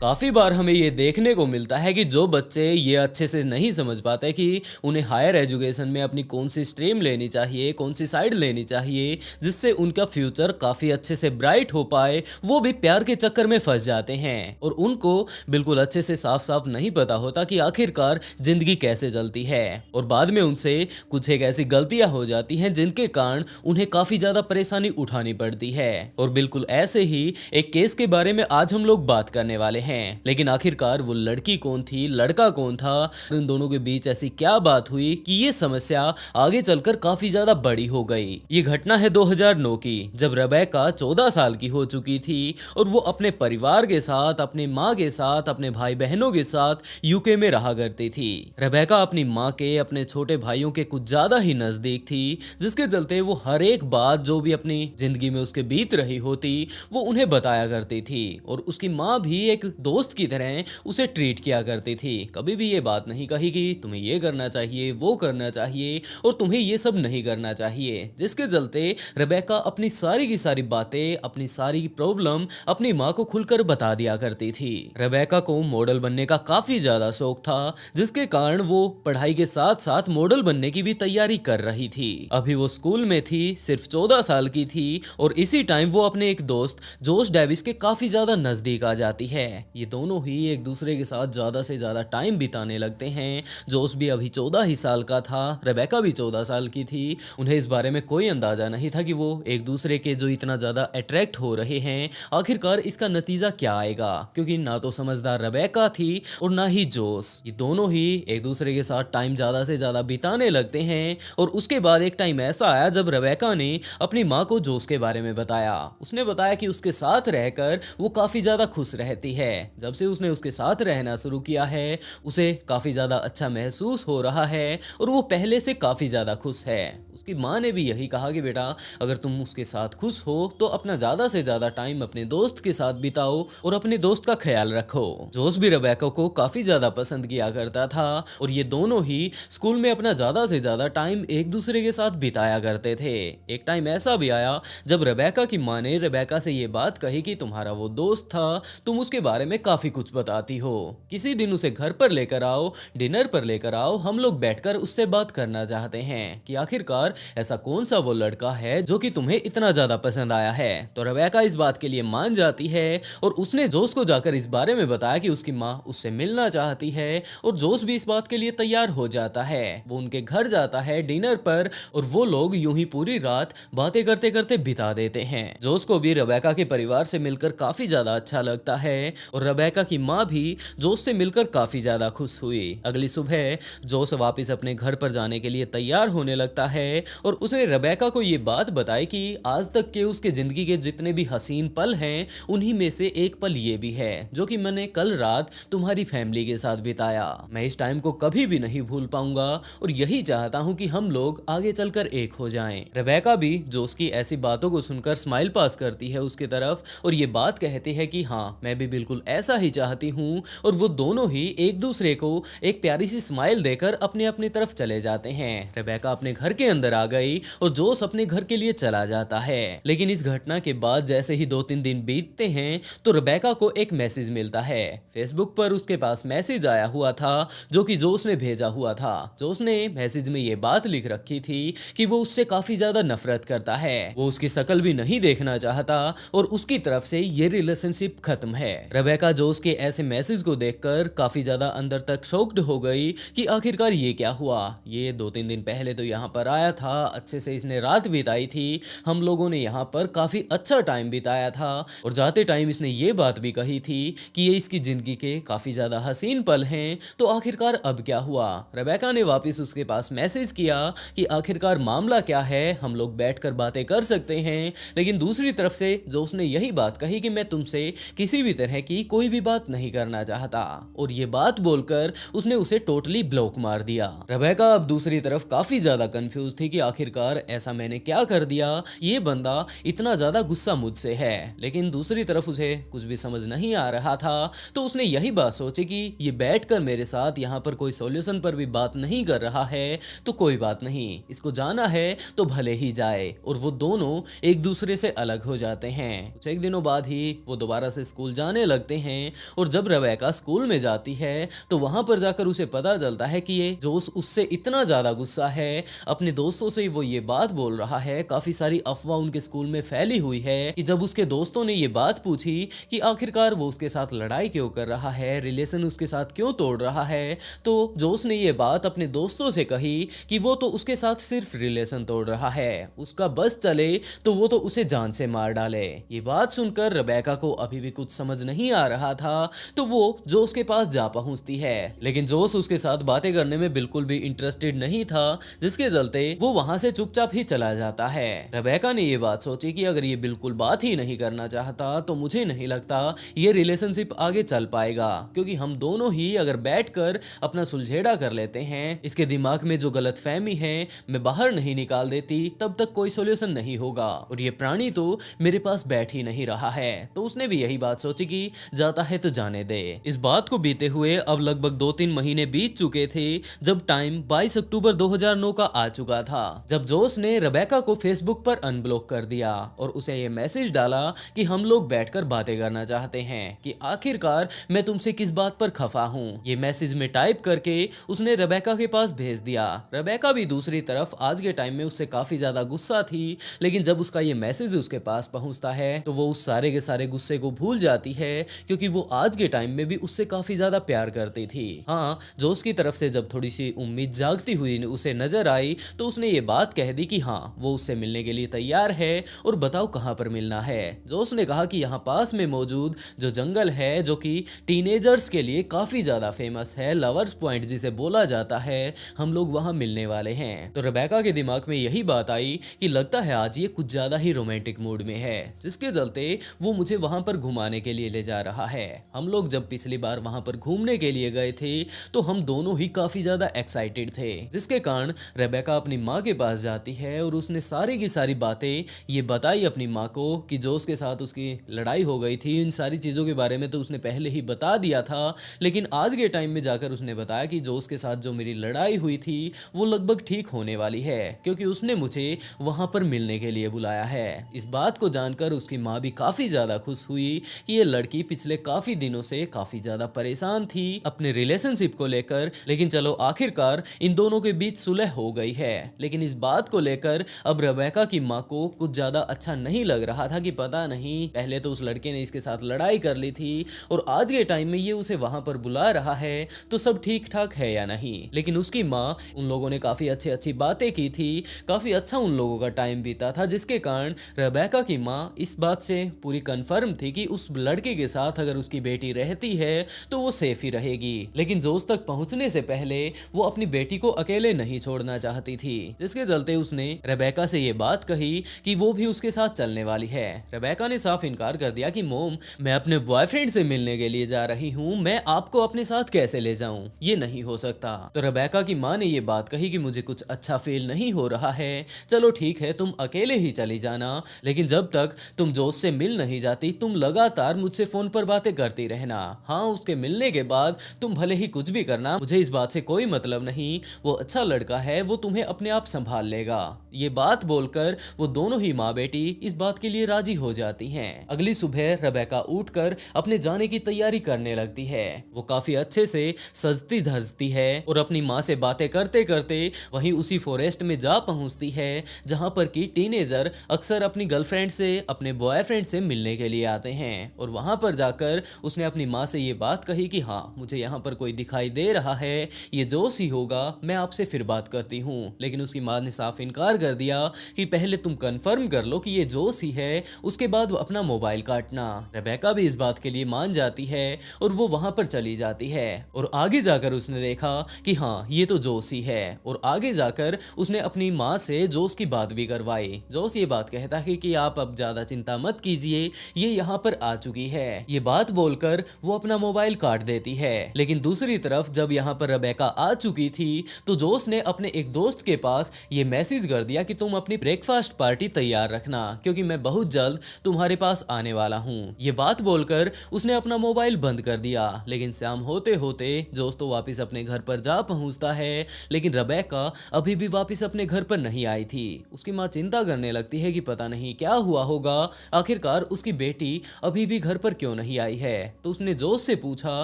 काफी बार हमें ये देखने को मिलता है कि जो बच्चे ये अच्छे से नहीं समझ पाते कि उन्हें हायर एजुकेशन में अपनी कौन सी स्ट्रीम लेनी चाहिए, कौन सी साइड लेनी चाहिए, जिससे उनका फ्यूचर काफी अच्छे से ब्राइट हो पाए, वो भी प्यार के चक्कर में फंस जाते हैं और उनको बिल्कुल अच्छे से साफ साफ नहीं पता होता कि आखिरकार जिंदगी कैसे चलती है। और बाद में उनसे कुछ एक ऐसी गलतियां हो जाती हैं जिनके कारण उन्हें काफी ज्यादा परेशानी उठानी पड़ती है। और बिल्कुल ऐसे ही एक केस के बारे में आज हम लोग बात करने वाले हैं। लेकिन आखिरकार वो लड़की कौन थी, लड़का कौन था, इन दोनों के बीच ऐसी क्या बात हुई कि ये समस्या आगे चलकर काफी ज्यादा बड़ी हो गई। ये घटना है 2009 की, जब रेबेका 14 साल की हो चुकी थी और वो अपने परिवार के साथ, अपने माँ के साथ, अपने भाई बहनों के साथ यूके में रहा करती थी। रेबेका अपनी माँ के, अपने छोटे भाइयों के कुछ ज्यादा ही नजदीक थी, जिसके चलते वो हर एक बात जो भी अपनी जिंदगी में उसके बीत रही होती वो उन्हें बताया करती थी। और उसकी माँ भी एक दोस्त की तरह उसे ट्रीट किया करती थी। कभी भी ये बात नहीं कही कि तुम्हें ये करना चाहिए, वो करना चाहिए और तुम्हें ये सब नहीं करना चाहिए, जिसके चलते रेबेका अपनी सारी की सारी बातें, अपनी सारी प्रॉब्लम अपनी माँ को खुलकर बता दिया करती थी। रेबेका को मॉडल बनने का काफी ज्यादा शौक था, जिसके कारण वो पढ़ाई के साथ साथ मॉडल बनने की भी तैयारी कर रही थी। अभी वो स्कूल में थी, सिर्फ 14 साल की थी और इसी टाइम वो अपने एक दोस्त जोश डेविस के काफी ज्यादा नजदीक आ जाती है। ये दोनों ही एक दूसरे के साथ ज्यादा से ज्यादा टाइम बिताने लगते हैं। जोश भी अभी 14 ही साल का था, रेबेका भी 14 साल की थी। उन्हें इस बारे में कोई अंदाजा नहीं था कि वो एक दूसरे के जो इतना ज्यादा अट्रैक्ट हो रहे हैं, आखिरकार इसका नतीजा क्या आएगा, क्योंकि ना तो समझदार रेबेका थी और ना ही जोश। ये दोनों ही एक दूसरे के साथ टाइम ज्यादा से ज्यादा बिताने लगते हैं। और उसके बाद एक टाइम ऐसा आया जब रेबेका ने अपनी माँ को जोश के बारे में बताया। उसने बताया कि उसके साथ रहकर वो काफी ज्यादा खुश रहती है। जब से उसने उसके साथ रहना शुरू किया है, उसे काफी ज्यादा अच्छा महसूस हो रहा है और वो पहले से काफी ज्यादा खुश है। उसकी माँ ने भी यही कहा कि बेटा, अगर तुम उसके साथ खुश हो तो अपना ज्यादा से ज्यादा टाइम अपने दोस्त के साथ बिताओ और अपने दोस्त का ख्याल रखो। जोश भी रेबेका को काफी ज्यादा पसंद किया करता था और ये दोनों ही स्कूल में अपना ज्यादा से ज्यादा टाइम एक दूसरे के साथ बिताया करते थे। एक टाइम ऐसा भी आया जब रेबेका की माँ ने रेबेका से ये बात कही कि तुम्हारा वो दोस्त था, तुम उसके बारे में काफी कुछ बताती हो, किसी दिन उसे घर पर लेकर आओ, डिनर पर लेकर आओ, हम लोग बैठकर उससे बात करना चाहते हैं कि आखिरकार ऐसा कौन सा वो लड़का है जो कि तुम्हें इतना ज्यादा पसंद आया है। तो रेबेका इस बात के लिए मान जाती है और उसने जोश को जाकर इस बारे में बताया कि उसकी माँ उससे मिलना चाहती है और जोश भी इस बात के लिए तैयार हो जाता है। वो उनके घर जाता है डिनर पर और वो लोग यूं ही पूरी रात बातें करते करते बिता देते हैं। जोश को भी रेबेका के परिवार से मिलकर काफी ज्यादा अच्छा लगता है और रेबेका की माँ भी जोश से मिलकर काफी ज्यादा खुश हुई। अगली सुबह जोश वापस अपने घर पर जाने के लिए तैयार होने लगता है और उसने रेबेका को ये बात बताई कि आज तक के उसके जिंदगी के जितने भी हसीन पल हैं, उन्हीं में से एक पल ये भी है जो कि मैंने कल रात तुम्हारी फैमिली के साथ बिताया। मैं इस टाइम को कभी भी नहीं भूल पाऊंगा और यही चाहता हूं कि हम लोग आगे चलकर एक हो जाएं। रेबेका भी जोश की ऐसी बातों को सुनकर स्माइल पास करती है उसकी तरफ और ये बात कहती है कि हाँ, मैं भी बिल्कुल ऐसा ही चाहती हूँ। और वो दोनों ही एक दूसरे को एक प्यारी सी स्माइल देकर अपने अपनी तरफ चले जाते हैं। रेबेका अपने घर के अंदर आ गई और जोश अपने घर के लिए चला जाता है। लेकिन इस घटना के बाद जैसे ही 2-3 दिन बीतते हैं तो रेबेका को एक मैसेज मिलता है। फेसबुक पर उसके पास मैसेज आया हुआ था जो कि जोश ने भेजा हुआ था। जोश ने मैसेज में ये बात लिख रखी थी कि वो उससे काफी ज्यादा नफरत करता है, वो उसकी शक्ल भी नहीं देखना चाहता और उसकी तरफ से ये रिलेशनशिप खत्म है। रेबेका जोश के ऐसे मैसेज को देखकर काफी ज्यादा अंदर तक शॉक्ड हो गई कि आखिरकार ये क्या हुआ। ये 2-3 दिन पहले तो यहाँ पर आया था, अच्छे से इसने रात बिताई थी, हम लोगों ने यहाँ पर काफी अच्छा टाइम बिताया था और जाते टाइम इसने ये बात भी कही थी कि ये इसकी जिंदगी के काफी ज्यादा हसीन पल हैं, तो आखिरकार अब क्या हुआ। रेबेका ने वापस उसके पास मैसेज किया कि आखिरकार मामला क्या है, हम लोग बैठकर बातें कर सकते हैं। लेकिन दूसरी तरफ से जोश ने यही बात कही कि मैं तुमसे किसी भी तरह की कोई भी बात नहीं करना चाहता और ये बात बोलकर उसने उसे टोटली ब्लॉक मार दिया। रेबेका अब दूसरी तरफ काफी ज्यादा कंफ्यूज थी कि आखिरकार ऐसा मैंने क्या कर दिया, ये बंदा इतना ज्यादा गुस्सा मुझसे है। लेकिन दूसरी तरफ उसे कुछ भी समझ नहीं आ रहा था, तो उसने यही बात सोची कि ये बैठकर मेरे साथ यहाँ पर कोई सॉल्यूशन पर भी बात नहीं कर रहा है तो कोई बात नहीं, इसको जाना है तो भले ही जाए। और वो दोनों एक दूसरे से अलग हो जाते हैं। कुछ एक दिनों बाद ही वो दोबारा से स्कूल जाने लगता करते हैं और जब रेबेका स्कूल में जाती है तो वहां पर जाकर उसे पता चलता है कि ये जोश उससे इतना ज्यादा गुस्सा है, अपने दोस्तों से वो ये बात बोल रहा है, काफी सारी अफवाह उनके स्कूल में फैली हुई है कि जब उसके दोस्तों ने ये बात पूछी कि आखिरकार वो उसके साथ लड़ाई क्यों कर रहा है, रिलेशन उसके साथ क्यों तोड़ रहा है, तो जोश ने ये बात अपने दोस्तों से कही कि वो तो उसके साथ सिर्फ रिलेशन तोड़ रहा है, उसका बस चले तो वो तो उसे जान से मार डाले। ये बात सुनकर रेबेका को अभी भी कुछ समझ नहीं आ रहा था, तो वो जोश के पास जा पहुंचती है, लेकिन जोश उसके साथ बातें करने में बिल्कुल भी इंटरेस्टेड नहीं था, जिसके चलते वो वहां से चुपचाप ही चला जाता है। रेबेका ने ये बात सोची कि अगर ये बिल्कुल बात ही नहीं करना चाहता तो मुझे नहीं लगता ये रिलेशनशिप आगे चल पाएगा, क्योंकि हम दोनों ही अगर बैठकर अपना सुलझेड़ा कर लेते हैं, इसके दिमाग में जो गलतफहमी है मैं बाहर नहीं निकाल देती, तब तक कोई सॉल्यूशन नहीं होगा और ये प्राणी तो मेरे पास बैठ ही नहीं रहा है। तो उसने भी यही बात सोची कि जाता है तो जाने दे। इस बात को बीते हुए अब लगभग 2-3 महीने बीत चुके थे जब टाइम 22 अक्टूबर 2009 का आ चुका था, जब जोश ने रेबेका को फेसबुक पर अनब्लॉक कर दिया और उसे ये मैसेज डाला कि हम लोग बैठकर बातें करना चाहते हैं कि आखिरकार मैं तुमसे किस बात पर खफा हूँ। ये मैसेज में टाइप करके उसने रेबेका के पास भेज दिया। रेबेका भी दूसरी तरफ आज के टाइम में उससे काफी ज्यादा गुस्सा थी, लेकिन जब उसका ये मैसेज उसके पास पहुंचता है तो वो उस सारे के सारे गुस्से को भूल जाती है, क्योंकि वो आज के टाइम में भी उससे काफी ज्यादा प्यार करती थी। हाँ, जोश की तरफ से जब थोड़ी सी उम्मीद जागती हुई उसे नजर आई तो उसने ये बात कह दी कि हाँ वो उससे मिलने के लिए तैयार है और बताओ कहाँ पर मिलना है। जोश ने कहा कि यहाँ पास में मौजूद जो जंगल है, जो कि टीनेजर्स के लिए काफी ज्यादा फेमस है, लवर्स पॉइंट जिसे बोला जाता है, हम लोग वहां मिलने वाले हैं। तो रेबेका के दिमाग में यही बात आई कि लगता है आज ये कुछ ज्यादा ही रोमांटिक मूड में है, जिसके चलते वो मुझे वहां पर घुमाने के लिए ले जा रहा है। हम लोग जब पिछली बार वहां पर घूमने के लिए गए थे तो हम दोनों ही काफी ज्यादा एक्साइटेड थे, जिसके कारण रेबेका अपनी माँ के पास जाती है और उसने सारी की सारी बातें ये बताई अपनी माँ को कि जोश के साथ उसकी लड़ाई हो गई थी। इन सारी चीज़ों के बारे में तो उसने पहले ही बता दिया था, लेकिन आज के टाइम में जाकर उसने बताया कि जोश के साथ जो मेरी लड़ाई हुई थी वो लगभग ठीक होने वाली है, क्योंकि उसने मुझे वहाँ पर मिलने के लिए बुलाया है। इस बात को जानकर उसकी माँ भी काफ़ी ज़्यादा खुश हुई कि ये लड़की पिछले काफ़ी दिनों से काफ़ी ज़्यादा परेशान थी अपने रिलेशनशिप को लेकर, लेकिन चलो आखिरकार इन दोनों के बीच सुलह हो गई है। लेकिन इस बात को लेकर अब रेबेका की माँ को कुछ ज्यादा अच्छा नहीं लग रहा था कि पता नहीं, पहले तो उस लड़के ने इसके साथ लड़ाई कर ली थी और आज के टाइम में ये उसे वहां पर बुला रहा है, तो सब ठीक ठाक है या नहीं। लेकिन उसकी माँ, उन लोगों ने काफी अच्छी बातें की थी, काफी अच्छा उन लोगों का टाइम बीता था, जिसके कारण रेबेका की माँ इस बात से पूरी कंफर्म थी कि उस लड़के के साथ अगर उसकी बेटी रहती है तो वो सेफ ही रहेगी। लेकिन जोश तक पहुंचने से पहले वो अपनी बेटी को अकेले नहीं छोड़ना चाहती थी, जिसके चलते उसने रेबेका से ये बात कही कि वो भी उसके साथ चलने वाली है। रेबेका ने साफ इनकार कर दिया कि मोम, मैं अपने बॉयफ्रेंड से मिलने के लिए जा रही हूँ, मैं आपको अपने साथ कैसे ले जाऊं, ये नहीं हो सकता। तो रेबेका की माँ ने ये बात कही कि मुझे कुछ अच्छा फील नहीं हो रहा है, चलो ठीक है तुम अकेले ही चली जाना, लेकिन जब तक तुम जोश से मिल नहीं जाती तुम लगातार मुझसे फोन पर बातें करती रहना। हाँ, उसके मिलने के बाद तुम भले ही कुछ भी करना, मुझे इस बात से कोई मतलब नहीं, वो अच्छा लड़का है, वो तुम्हें अपने आप संभाल लेगा। ये बात बोलकर वो दोनों ही माँ बेटी इस बात के लिए राजी हो जाती हैं। अगली सुबह रेबेका उठकर अपने जाने की तैयारी करने लगती है। वो काफी अच्छे से सजती धजती है और अपनी माँ से बातें करते करते वहीं उसी फॉरेस्ट में जा पहुंचती है जहां पर की टीनेजर अक्सर अपनी गर्लफ्रेंड से, अपने बॉयफ्रेंड से मिलने के लिए आते हैं। और वहां पर जाकर उसने अपनी माँ से ये बात कही कि हाँ, मुझे यहाँ पर कोई दिखाई दे रहा है, ये जोश ही होगा, मैं आपसे फिर बात करती हूँ। लेकिन उसकी माँ ने साफ इनकार कर दिया कि पहले तुम कंफर्म कर लो कि ये जोश ही है, उसके बाद वो अपना मोबाइल काटना। रेबेका भी इस बात के लिए मान जाती है और वो वहां पर चली जाती है। और आगे जाकर उसने देखा कि हाँ, ये तो जोश ही है। और आगे जाकर उसने अपनी माँ से जोश की बात भी करवाई। जोश ये बात कहता है कि आप अब ज्यादा चिंता मत कीजिए, ये यहाँ पर आ चुकी है। ये बात बोलकर वो अपना मोबाइल काट देती है। लेकिन दूसरी तरफ जब यहाँ पर रेबेका आ चुकी थी तो जोश ने अपने एक दोस्त के पास ये मैसेज कर दिया दिया कि तुम अपनी ब्रेकफास्ट पार्टी तैयार रखना क्योंकि मैं बहुत जल्द तुम्हारे पास आने वाला हूँ। ये बात बोलकर उसने अपना मोबाइल बंद कर दिया। लेकिन शाम होते होते जोस तो वापस अपने घर पर जा पहुंचता है, लेकिन रेबेका अभी भी वापस अपने घर पर नहीं आई थी। उसकी माँ चिंता करने लगती है कि पता नहीं क्या हुआ होगा, आखिरकार उसकी बेटी अभी भी घर पर क्यों नहीं आई है। तो उसने जोस से पूछा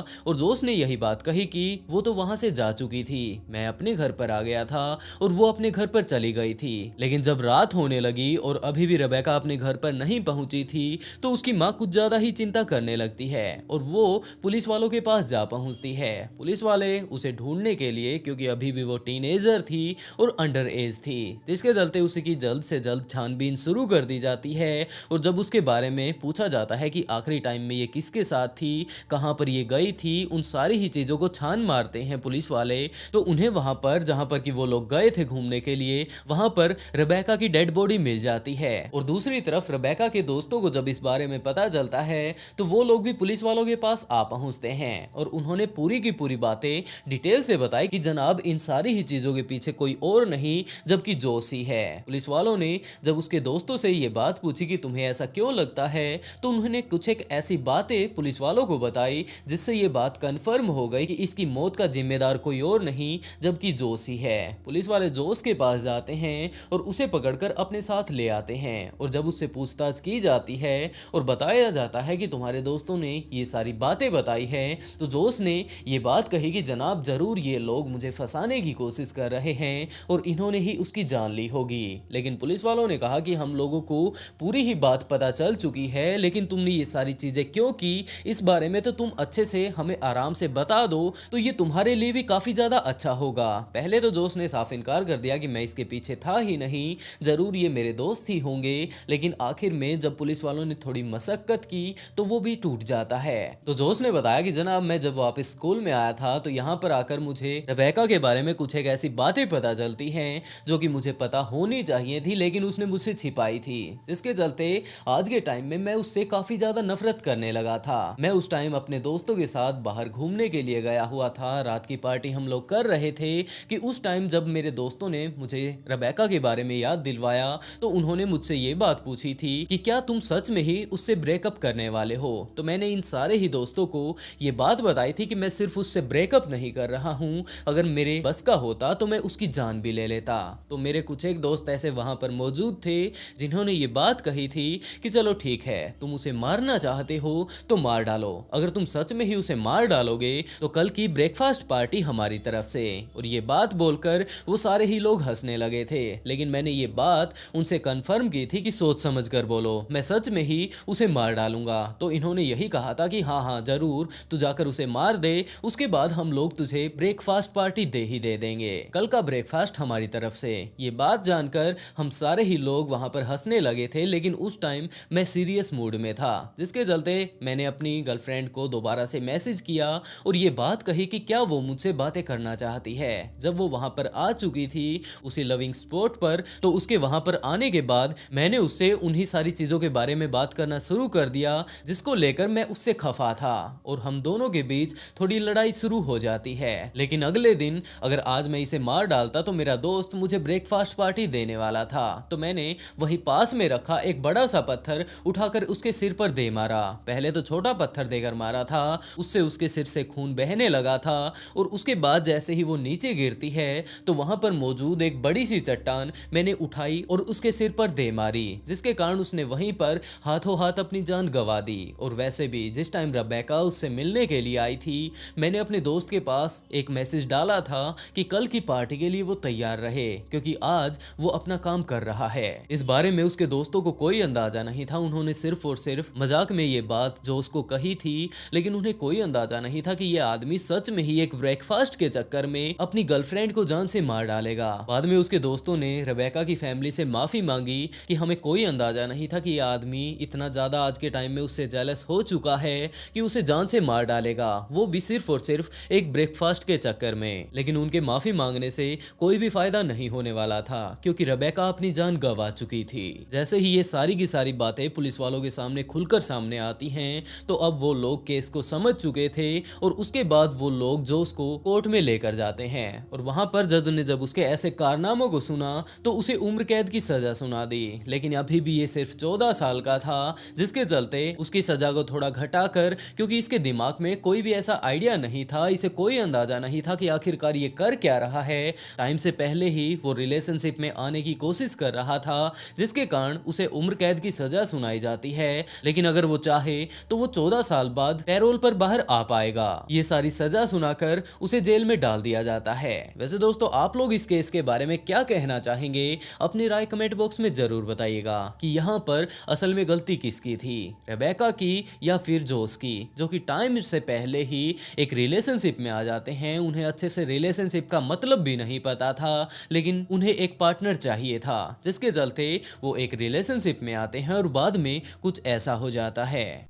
और जोस ने यही बात कही कि वो तो वहां से जा चुकी थी, मैं अपने घर पर आ गया था और वो अपने घर पर चली गई थी। लेकिन जब रात होने लगी और अभी भी रेबेका अपने घर पर नहीं पहुंची थी तो उसकी माँ कुछ ज्यादा ही चिंता करने लगती है और वो पुलिस वालों के पास जा पहुंचती है। पुलिस वाले उसे ढूंढने के लिए, क्योंकि अभी भी वो टीनेजर थी और अंडर एज थी, जिसके चलते उसकी जल्द से जल्द छानबीन शुरू कर दी जाती है। और जब उसके बारे में पूछा जाता है कि आखिरी टाइम में ये किसके साथ थी, कहां पर ये गई थी, उन सारी ही चीजों को छान मारते हैं पुलिस वाले, तो उन्हें वहां पर जहां पर कि वो लोग गए थे घूमने के लिए, वहां पर रेबेका की डेड बॉडी मिल जाती है। और दूसरी तरफ रेबेका के दोस्तों को जब इस बारे में पता चलता है तो वो लोग भी पुलिस वालों के पास आ पहुंचते हैं और उन्होंने पूरी की पूरी बातें डिटेल से बताई कि जनाब इन सारी ही चीजों के पीछे कोई और नहीं जबकि जोस ही है। पुलिस वालों ने जब उसके दोस्तों से ये बात पूछी कि तुम्हें ऐसा क्यों लगता है, तो उन्होंने कुछ एक ऐसी बातें पुलिस वालों को बताई जिससे ये बात कंफर्म हो गई कि इसकी मौत का जिम्मेदार कोई और नहीं जबकि जोस ही है। पुलिस वाले जोस के पास जाते हैं और उसे पकड़कर अपने साथ ले आते हैं और जब उससे पूछताछ की जाती है और बताया जाता है कि तुम्हारे दोस्तों ने ये सारी बातें बताई है, तो जोस ने ये बात कही कि जनाब जरूर ये लोग मुझे फंसाने की कोशिश कर रहे हैं और इन्होंने ही उसकी जान ली होगी। लेकिन पुलिस वालों ने कहा कि हम लोगों को पूरी ही बात पता चल चुकी है, लेकिन तुमने ये सारी चीजें क्यों की इस बारे में तो तुम अच्छे से हमें आराम से बता दो तो ये तुम्हारे लिए भी काफी ज्यादा अच्छा होगा। पहले तो जोस ने साफ इनकार कर दिया कि मैं इसके पीछे था ही नहीं, जरूर ये मेरे दोस्त ही होंगे। लेकिन आखिर में जब पुलिस वालों ने थोड़ी मशक्कत की तो वो भी टूट जाता है। तो जोस ने बताया कि जनाब मैं जब वापस स्कूल में आया था तो यहाँ पर आकर मुझे रेबेका के बारे में कुछ एक ऐसी बातें पता चलती हैं जो कि मुझे पता होनी चाहिए थी, लेकिन उसने मुझसे छिपाई थी, जिसके चलते आज के टाइम में मैं उससे काफी ज्यादा नफरत करने लगा था। मैं उस टाइम अपने दोस्तों के साथ बाहर घूमने के लिए गया हुआ था, रात की पार्टी हम लोग कर रहे थे कि उस टाइम जब मेरे दोस्तों ने मुझे रेबेका के बारे में याद दिलवाया तो उन्होंने मुझसे ये बात पूछी थी कि क्या तुम सच में ही उससे ब्रेकअप करने वाले हो। तो मैंने इन सारे ही दोस्तों को ये बात बताई थी कि मैं सिर्फ उससे ब्रेकअप नहीं कर रहा हूँ, अगर मेरे बस का होता तो मैं उसकी जान भी ले लेता। तो मेरे कुछ एक दोस्त ऐसे वहां पर मौजूद थे जिन्होंने ये बात कही थी कि चलो ठीक है, तुम उसे मारना चाहते हो तो मार डालो, अगर तुम सच में ही उसे मार डालोगे तो कल की ब्रेकफास्ट पार्टी हमारी तरफ से। और ये बात बोलकर वो सारे ही लोग हंसने लगे थे, लेकिन मैंने ये बात उनसे कंफर्म की थी कि सोच समझ कर बोलो, मैं सच में ही उसे मार डालूंगा। तो इन्होंने यही कहा था कि हाँ हाँ जरूर, तू जाकर उसे मार दे, उसके बाद हम लोग तुझे ब्रेकफास्ट पार्टी दे ही दे देंगे, कल का ब्रेकफास्ट हमारी तरफ से। ये बात जानकर हम सारे ही लोग वहां पर हंसने लगे थे, लेकिन उस टाइम मैं सीरियस मूड में था, जिसके चलते मैंने अपनी गर्लफ्रेंड को दोबारा से मैसेज किया और ये बात कही कि क्या वो मुझसे बातें करना चाहती है। जब वो वहां पर आ चुकी थी उसी लविंग स्पॉट पर, तो उसके वहां पर आने के बाद मैंने उससे उन्हीं सारी चीजों के बारे में बात करना शुरू कर दिया जिसको लेकर मैं उससे खफा था और हम दोनों के बीच थोड़ी लड़ाई शुरू हो जाती है। लेकिन अगले दिन अगर आज मैं इसे मार डालता तो मेरा दोस्त मुझे ब्रेकफास्ट पार्टी देने वाला था, तो मैंने वहीं पास में रखा एक बड़ा सा पत्थर उठाकर उसके सिर पर दे मारा। पहले तो छोटा पत्थर देकर मारा था, उससे उसके सिर से खून बहने लगा था और उसके बाद जैसे ही वो नीचे गिरती है तो वहां पर मौजूद एक बड़ी सी चट्टान मैंने उठाई और उसके सिर पर दे मारी, जिसके कारण उसने वहीं पर हाथों हाथ अपनी जान गंवा दी। और वैसे भी जिस टाइम रेबेका उससे मिलने के लिए आई थी मैंने अपने दोस्त के पास एक मैसेज डाला था कि कल की पार्टी के लिए वो तैयार रहे, क्योंकि आज वो अपना काम कर रहा है। इस बारे में उसके दोस्तों को कोई अंदाजा नहीं था, उन्होंने सिर्फ और सिर्फ मजाक में ये बात जो उसको कही थी, लेकिन उन्हें कोई अंदाजा नहीं था कि ये आदमी सच में ही एक ब्रेकफास्ट के चक्कर में अपनी गर्लफ्रेंड को जान से मार डालेगा। बाद में उसके दोस्तों ने रेबेका की फैमिली से माफी मांगी कि हमें कोई अंदाजा नहीं था कि ये आदमी इतना ज्यादा आज के टाइम में उससे जेलस हो चुका है कि उसे जान से मार डालेगा, वो भी सिर्फ और सिर्फ एक ब्रेकफास्ट के चक्कर में। लेकिन उनके माफी मांगने से कोई भी फायदा नहीं होने वाला था, क्योंकि रेबेका अपनी जान गंवा चुकी थी। जैसे ही ये सारी की सारी बातें पुलिस वालों के सामने खुलकर सामने आती हैं, तो अब वो लोग केस को समझ चुके थे और उसके बाद वो लोग जोस को कोर्ट में लेकर जाते हैं। और वहां पर जज ने जब उसके ऐसे कारनामों को सुना तो उसे उम्र कैद की सजा सुना दी, लेकिन अभी भी ये सिर्फ 14 साल का था, जिसके चलते उसकी सजा को थोड़ा घटाकर, क्योंकि इसके दिमाग में कोई भी ऐसा आइडिया नहीं था, इसे कोई अंदाजा नहीं था कि आखिरकार ये कर क्या रहा है, टाइम से पहले ही वो रिलेशनशिप में आने की कोशिश कर रहा था, जिसके कारण उसे उम्र कैद की सजा सुनाई जाती है। लेकिन अगर वो चाहे तो वो 14 साल बाद पैरोल पर बाहर आ पाएगा। ये सारी सजा सुनाकर उसे जेल में डाल दिया जाता है। वैसे दोस्तों, आप लोग इस केस के बारे में क्या कहना चाहेंगे? अपनी राय कमेंट बॉक्स में जरूर बताइएगा कि यहाँ पर असल में गलती किसकी थी, रेबेका की या फिर जोस की, जो कि टाइम से पहले ही एक रिलेशनशिप में आ जाते हैं। उन्हें अच्छे से रिलेशनशिप का मतलब भी नहीं पता था, लेकिन उन्हें एक पार्टनर चाहिए था, जिसके चलते वो एक रिलेशनशिप में आते हैं और बाद में कुछ ऐसा हो जाता है।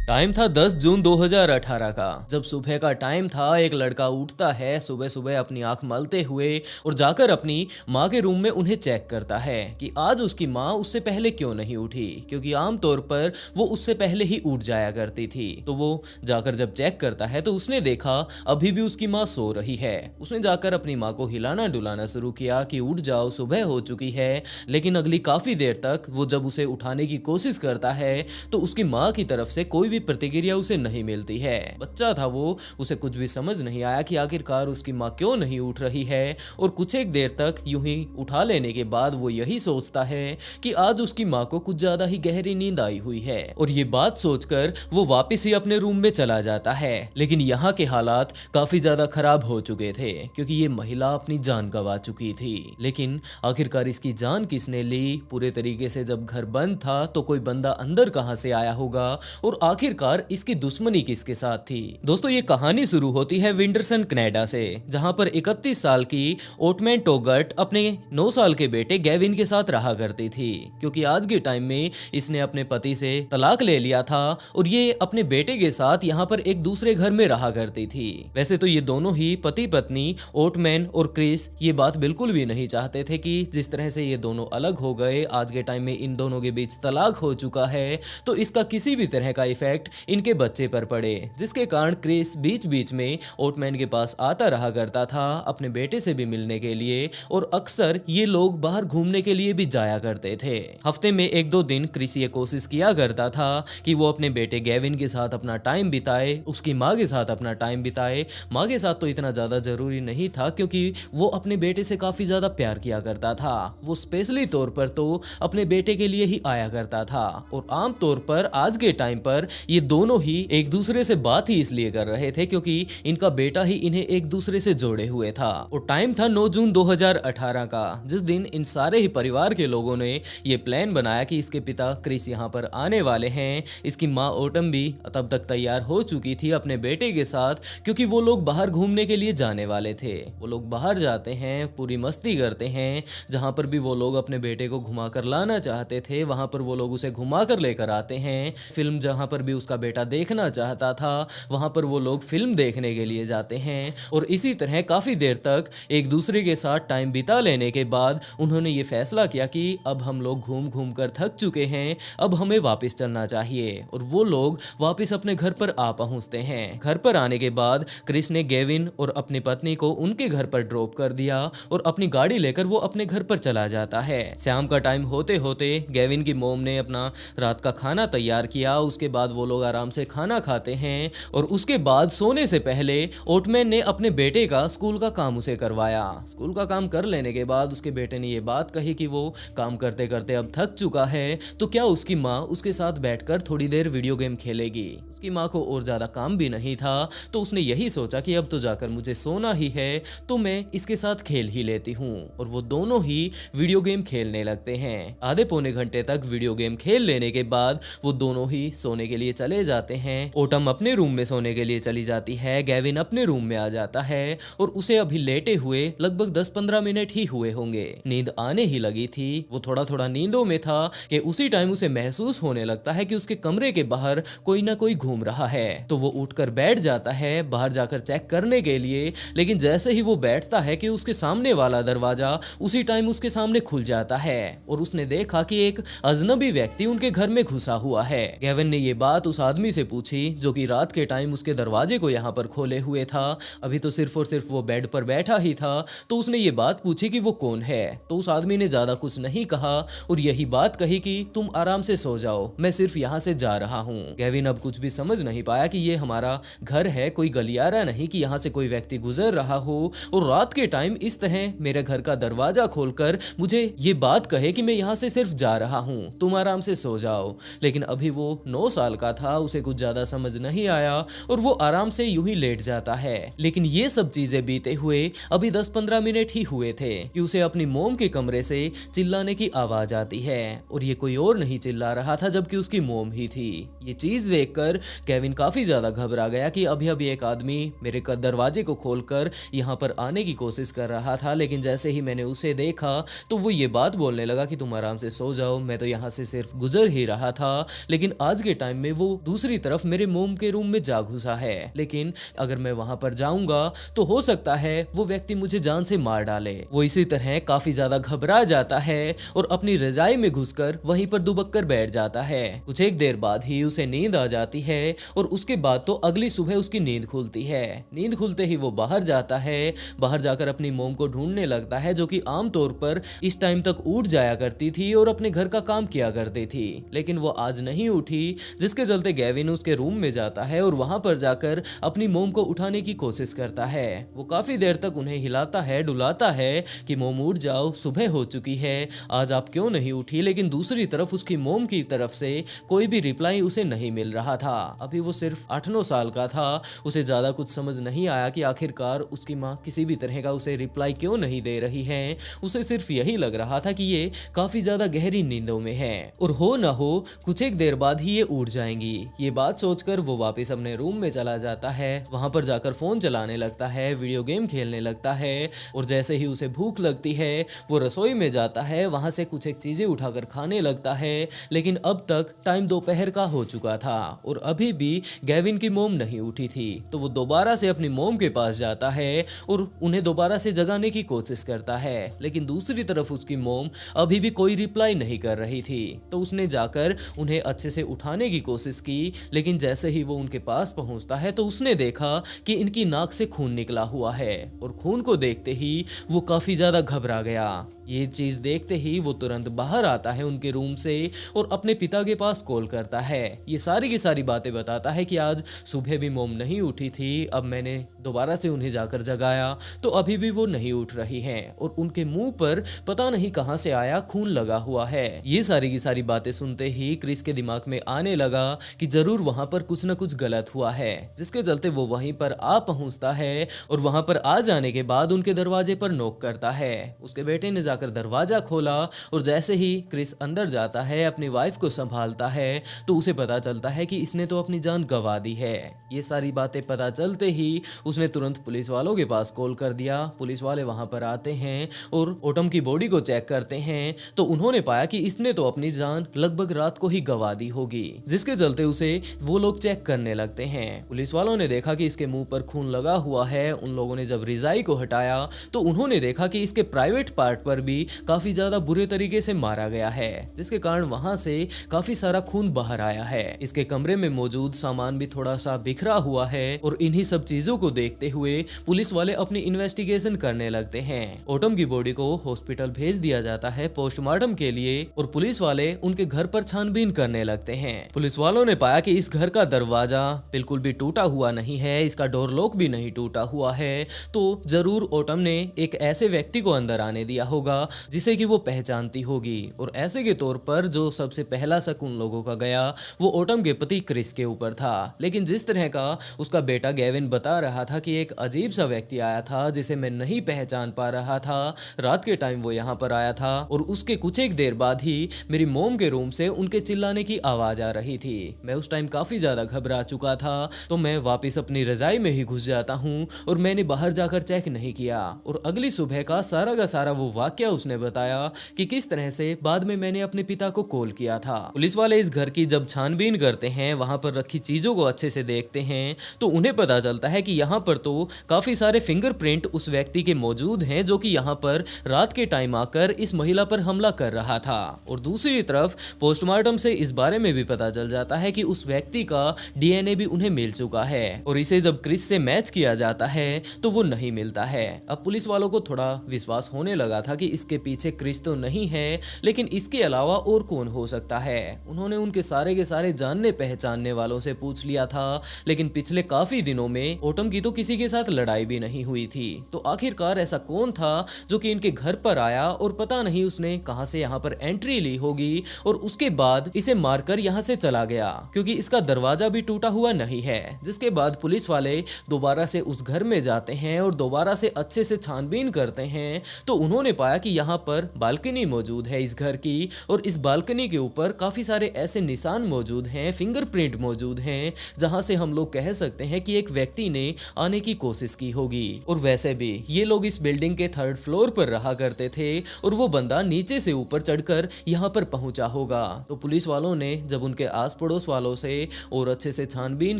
टाइम था 10 जून 2018 का। जब सुबह का टाइम था, एक लड़का उठता है सुबह सुबह अपनी आंख मलते हुए और जाकर अपनी माँ के रूम में उन्हें चेक करता है कि आज उसकी माँ उससे पहले क्यों नहीं उठी, क्योंकि आमतौर पर वो उससे पहले ही उठ जाया करती थी। तो वो जाकर जब चेक करता है तो उसने देखा अभी भी उसकी माँ सो रही है। उसने जाकर अपनी माँ को हिलाना डुलाना शुरू किया कि उठ जाओ, सुबह हो चुकी है। लेकिन अगली काफी देर तक वो जब उसे उठाने की कोशिश करता है तो उसकी माँ की तरफ से कोई प्रतिक्रिया उसे नहीं मिलती है। बच्चा था वो, उसे कुछ भी समझ नहीं आया कि आखिरकार उसकी माँ क्यों नहीं उठ रही है। और कुछ एक देर तक यूं ही उठा लेने के बाद वो यही सोचता है कि आज उसकी माँ को कुछ ज्यादा ही गहरी नींद आई हुई है, और ये बात सोचकर वो वापस ही अपने रूम में चला जाता है। लेकिन यहाँ के हालात काफी ज्यादा खराब हो चुके थे, क्योंकि ये महिला अपनी जान गंवा चुकी थी। लेकिन आखिरकार इसकी जान किसने ली? पूरे तरीके से जब घर बंद था तो कोई बंदा अंदर कहां से आया होगा, और आखिरकार इसकी दुश्मनी किसके साथ थी? दोस्तों, ये कहानी शुरू होती है विंडरसन कनाडा से, जहां पर 31 साल की ओटमैन टोगट अपने 9 साल के बेटे गेविन के साथ रहा करती थी, क्योंकि आज के टाइम में इसने अपने पति से तलाक ले लिया था और ये अपने बेटे के साथ यहाँ पर एक दूसरे घर में रहा करती थी। वैसे तो ये दोनों ही पति पत्नी ओटमैन और क्रिस ये बात बिल्कुल भी नहीं चाहते थे कि जिस तरह से ये दोनों अलग हो गए, आज के टाइम में इन दोनों के बीच तलाक हो चुका है, तो इसका किसी भी तरह का इफेक्ट इनके बच्चे पर पड़े, जिसके कारण क्रिस बीच बीच में ओटमैन के पास आता रहा करता था अपने बेटे से भी मिलने के लिए, और अक्सर ये लोग बाहर घूमने के लिए भी जाया करते थे। हफ्ते में 1-2 दिन क्रिस ये कोशिश किया करता था कि वो अपने बेटे गेविन के साथ अपना टाइम बिताए, उसकी माँ के साथ अपना टाइम बिताए। माँ के साथ तो इतना ज्यादा जरूरी नहीं था, क्योंकि वो अपने बेटे से काफी ज्यादा प्यार किया करता था। वो स्पेशली तौर पर तो अपने बेटे के लिए ही आया करता था, और आम तौर पर आज के टाइम पर ये दोनों ही एक दूसरे से बात ही इसलिए कर रहे थे क्योंकि इनका बेटा ही इन्हें एक दूसरे से जोड़े हुए था। और टाइम था 9 जून 2018 का, जिस दिन इन सारे ही परिवार के लोगों ने ये प्लान बनाया कि इसके पिता क्रिस यहाँ पर आने वाले हैं। इसकी माँ ओटम भी तब तक तैयार हो चुकी थी अपने बेटे के साथ, क्योंकि वो लोग बाहर घूमने के लिए जाने वाले थे। वो लोग बाहर जाते हैं, पूरी मस्ती करते हैं, जहाँ पर भी वो लोग अपने बेटे को घुमा कर लाना चाहते थे वहां पर वो लोग उसे घुमा कर लेकर आते हैं। फिल्म जहाँ पर भी उसका बेटा देखना चाहता था वहां पर वो लोग फिल्म देखने के लिए जाते हैं, और इसी तरह काफी देर तक एक दूसरे के साथ टाइम बिता लेने के बाद उन्होंने ये फैसला किया कि अब हम लोग घूम घूम कर थक चुके हैं, अब हमें वापस चलना चाहिए। और वो लोग वापस अपने घर पर आ पहुंचते हैं। घर पर आने के बाद क्रिस ने गेविन और अपनी पत्नी को उनके घर पर ड्रॉप कर दिया और अपनी गाड़ी लेकर वो अपने घर पर चला जाता है। शाम का टाइम होते होते गेविन की मोम ने अपना रात का खाना तैयार किया। उसके बाद वो लोग आराम से खाना खाते हैं, और उसके बाद सोने से पहले ओटमैन ने अपने बेटे का स्कूल का काम उसे करवाया। स्कूल का काम कर लेने के बाद उसके बेटे ने ये बात कही कि वो काम करते करते अब थक चुका है, तो क्या उसकी माँ उसके साथ बैठकर थोड़ी देर वीडियो गेम खेलेगी। उसकी माँ को और ज्यादा काम भी नहीं था, तो उसने यही सोचा कि अब तो जाकर मुझे सोना ही है, तो मैं इसके साथ खेल ही लेती हूँ। और वो दोनों ही वीडियो गेम खेलने लगते हैं। आधे पौने घंटे तक वीडियो गेम खेल लेने के बाद वो दोनों ही सोने के लिए चले जाते हैं। ओटम अपने रूम में सोने के लिए चली जाती है, गेविन अपने रूम में आ जाता है, और उसे अभी लेटे हुए लगभग 10-15 मिनट ही हुए होंगे। नींद आने ही लगी थी। वो थोड़ा थोड़ा नींदों में था कि उसी टाइम उसे महसूस होने लगता है कि उसके कमरे के बाहर कोई ना कोई घूम रहा है। तो वो उठकर बैठ जाता है बाहर जाकर चेक करने के लिए, लेकिन जैसे ही वो बैठता है कि उसके सामने वाला दरवाजा उसी टाइम उसके सामने खुल जाता है, और उसने देखा कि एक अजनबी व्यक्ति उनके घर में घुसा हुआ है। गेविन ने ये बात बात उस आदमी से पूछी जो कि रात के टाइम उसके दरवाजे को यहाँ पर खोले हुए था। अभी तो सिर्फ और सिर्फ वो बेड पर बैठा ही था, तो उसने ये बात पूछी कि वो कौन है। तो उस आदमी ने ज्यादा कुछ नहीं कहा और यही बात कही कि तुम आराम से सो जाओ, मैं सिर्फ यहाँ से जा रहा हूँ। गेविन अब कुछ भी समझ नहीं पाया कि ये हमारा घर है, कोई गलियारा नहीं कि यहाँ से कोई व्यक्ति गुजर रहा हो और रात के टाइम इस तरह मेरे घर का दरवाजा खोलकर मुझे ये बात कहे कि मैं यहाँ से सिर्फ जा रहा हूँ, तुम आराम से सो जाओ। लेकिन अभी वो 9 साल का था, उसे कुछ ज्यादा समझ नहीं आया और वो आराम से यूं ही लेट जाता है। लेकिन ये सब चीजें बीते हुए अभी 10-15 मिनट ही हुए थे कि उसे अपनी मोम के कमरे से चिल्लाने की आवाज आती है और ये कोई और नहीं चिल्ला रहा था जबकि उसकी मोम ही थी। ये चीज देखकर केविन काफी ज्यादा घबरा गया कि अभी अभी एक आदमी मेरे दरवाजे को खोलकर यहाँ पर आने की कोशिश कर रहा था, लेकिन जैसे ही मैंने उसे देखा तो वो ये बात बोलने लगा कि तुम आराम से सो जाओ, मैं तो यहाँ से सिर्फ गुजर ही रहा था। लेकिन आज के टाइम में वो दूसरी तरफ मेरे मोम के रूम में जा घुसा है, लेकिन अगर मैं वहां पर जाऊंगा तो हो सकता है वो व्यक्ति मुझे जान से मार डाले। वो इसी तरह काफी ज्यादा घबरा जाता है और अपनी रजाई में घुसकर वहीं पर दुबक कर बैठ जाता है। कुछ एक देर बाद ही उसे नींद आ जाती है और उसके बाद तो अगली सुबह उसकी नींद खुलती है। नींद खुलते ही वो बाहर जाता है, बाहर जाकर अपनी मोम को ढूंढने लगता है जो कि आमतौर पर इस टाइम तक उठ जाया करती थी और अपने घर का काम किया करती थी, लेकिन वो आज नहीं उठी, जिसके चलते गेविन उसके रूम में जाता है और वहां पर जाकर अपनी मोम को उठाने की कोशिश करता है। वो काफी देर तक उन्हें हिलाता है, डुलाता है कि मोम उठ जाओ, सुबह हो चुकी है, आज आप क्यों नहीं उठी। लेकिन दूसरी तरफ उसकी मोम की तरफ से कोई भी रिप्लाई उसे नहीं मिल रहा था। अभी वो सिर्फ 8-9 साल का था, उसे ज्यादा कुछ समझ नहीं आया कि आखिरकार उसकी माँ किसी भी तरह का उसे रिप्लाई क्यों नहीं दे रही है। उसे सिर्फ यही लग रहा था कि ये काफी ज्यादा गहरी नींदों में है और हो ना हो कुछ एक देर बाद ही ये उठ जाएंगी। ये बात सोचकर वो वापस अपने रूम में चला जाता है, वहां पर जाकर फोन चलाने लगता है, वीडियो गेम खेलने लगता है और जैसे ही उसे भूख लगती है वो रसोई में जाता है, वहां से कुछ एक चीजें उठाकर खाने लगता है। लेकिन अब तक टाइम दोपहर का हो चुका था और अभी भी गेविन की मोम नहीं उठी थी, तो वो दोबारा से अपनी मोम के पास जाता है और उन्हें दोबारा से जगाने की कोशिश करता है। लेकिन दूसरी तरफ उसकी मोम अभी भी कोई रिप्लाई नहीं कर रही थी, तो उसने जाकर उन्हें अच्छे से उठाने की कोशिश की। लेकिन जैसे ही वो उनके पास पहुंचता है तो उसने देखा कि इनकी नाक से खून निकला हुआ है और खून को देखते ही वो काफी ज्यादा घबरा गया। ये चीज देखते ही वो तुरंत बाहर आता है उनके रूम से और अपने पिता के पास कॉल करता है। ये सारी की सारी बातें बताता है कि आज सुबह भी मोम नहीं उठी थी, अब मैंने दोबारा से उन्हें जाकर जगाया तो अभी भी वो नहीं उठ रही हैं और उनके मुंह पर पता नहीं कहां से आया खून लगा हुआ है। ये सारी की सारी बातें सुनते ही क्रिस के दिमाग में आने लगा कि जरूर वहां पर कुछ न कुछ गलत हुआ है, जिसके चलते वो वहीं पर आ पहुंचता है और वहां पर आ जाने के बाद उनके दरवाजे पर नॉक करता है। उसके बेटे ने जाकर दरवाजा खोला और जैसे ही क्रिस अंदर जाता है, अपनी वाइफ को संभालता है, तो उसे पता चलता है कि इसने तो अपनी जान गंवा दी है। ये सारी बातें पता चलते ही उसने तुरंत पुलिस वालों के पास कॉल कर दिया। पुलिस वाले वहां पर आते हैं और ओटम की बॉडी को चेक करते हैं, तो उन्होंने पाया कि इसने तो अपनी जान लगभग रात को ही गंवा दी होगी, जिसके चलते उसे वो लोग चेक करने लगते हैं। पुलिस वालों ने देखा कि इसके मुंह पर खून लगा हुआ है। उन लोगों ने जब रिजाई को हटाया तो उन्होंने देखा कि इसके प्राइवेट पार्ट पर भी काफी ज्यादा बुरे तरीके से मारा गया है, जिसके कारण वहां से काफी सारा खून बाहर आया है। इसके कमरे में मौजूद सामान भी थोड़ा सा बिखरा हुआ है और इन्हीं सब चीजों को देखते हुए पुलिस वाले अपनी इन्वेस्टिगेशन करने लगते हैं। ओटम की बॉडी को हॉस्पिटल भेज दिया जाता है पोस्टमार्टम के लिए और पुलिस वाले उनके घर पर छानबीन करने लगते हैं। पुलिस वालों ने पाया कि इस घर का दरवाजा बिल्कुल भी टूटा हुआ नहीं है, इसका डोर लॉक भी नहीं टूटा हुआ है, तो जरूर ओटम ने एक ऐसे व्यक्ति को अंदर आने दिया होगा जिसे कि वो पहचानती होगी। और ऐसे के तौर पर जो सबसे पहला शक उन लोगों का गया वो ओटम के पति क्रिस के ऊपर था। लेकिन जिस तरह का उसका बेटा गेविन बता रहा था कि एक अजीब सा व्यक्ति आया था जिसे मैं नहीं पहचान पा रहा था, रात के टाइम वो यहाँ पर आया था और उसके कुछ एक देर बाद ही मेरी मोम के रूम से उनके चिल्लाने की आवाज आ रही थी। मैं उस टाइम काफी ज्यादा घबरा चुका था, तो मैं वापस अपनी रजाई में ही घुस जाता हूँ और मैंने बाहर जाकर चेक नहीं किया और अगली सुबह का सारा वो वाक्य क्या उसने बताया कि किस तरह से बाद में मैंने अपने पिता को कॉल किया था। पुलिस वाले इस घर की जब छानबीन करते हैं, वहां पर रखी चीजों को अच्छे से देखते हैं, तो उन्हें पता चलता है कि यहाँ पर तो काफी सारे फिंगरप्रिंट उस व्यक्ति के मौजूद हैं जो कि यहाँ पर रात के टाइम आकर इस महिला पर हमला कर रहा था। और दूसरी तरफ पोस्टमार्टम से इस बारे में भी पता चल जाता है कि उस व्यक्ति का डीएनए भी उन्हें मिल चुका है और इसे जब क्रिस से मैच किया जाता है तो वो नहीं मिलता है। अब पुलिस वालों को थोड़ा विश्वास होने लगा था कि इसके पीछे क्रिस तो नहीं है, लेकिन इसके अलावा और कौन हो सकता है। उन्होंने उनके सारे के सारे जानने पहचानने वालों से पूछ लिया था, लेकिन पिछले काफी दिनों में ऑटम की तो किसी के साथ लड़ाई भी नहीं हुई थी। तो आखिरकार ऐसा कौन था जो कि इनके घर पर आया और पता नहीं उसने कहां से यहां पर एंट्री ली होगी और उसके बाद इसे मारकर यहां से चला गया, क्योंकि इसका दरवाजा भी टूटा हुआ नहीं है। जिसके बाद पुलिस वाले दोबारा से उस घर में जाते हैं और दोबारा से अच्छे से छानबीन करते हैं, तो उन्होंने पाया कि यहाँ पर बालकनी मौजूद है इस घर की, और इस बालकनी के ऊपर काफी सारे ऐसे निशान मौजूद हैं, फिंगरप्रिंट मौजूद हैं, जहां से हम लोग कह सकते हैं कि एक व्यक्ति ने आने की कोशिश की होगी। और वैसे भी ये लोग इस बिल्डिंग के 3rd फ्लोर पर रहा करते थे और वो बंदा नीचे से ऊपर चढ़कर यहाँ पर पहुंचा होगा। तो पुलिस वालों ने जब उनके आस पड़ोस वालों से और अच्छे से छानबीन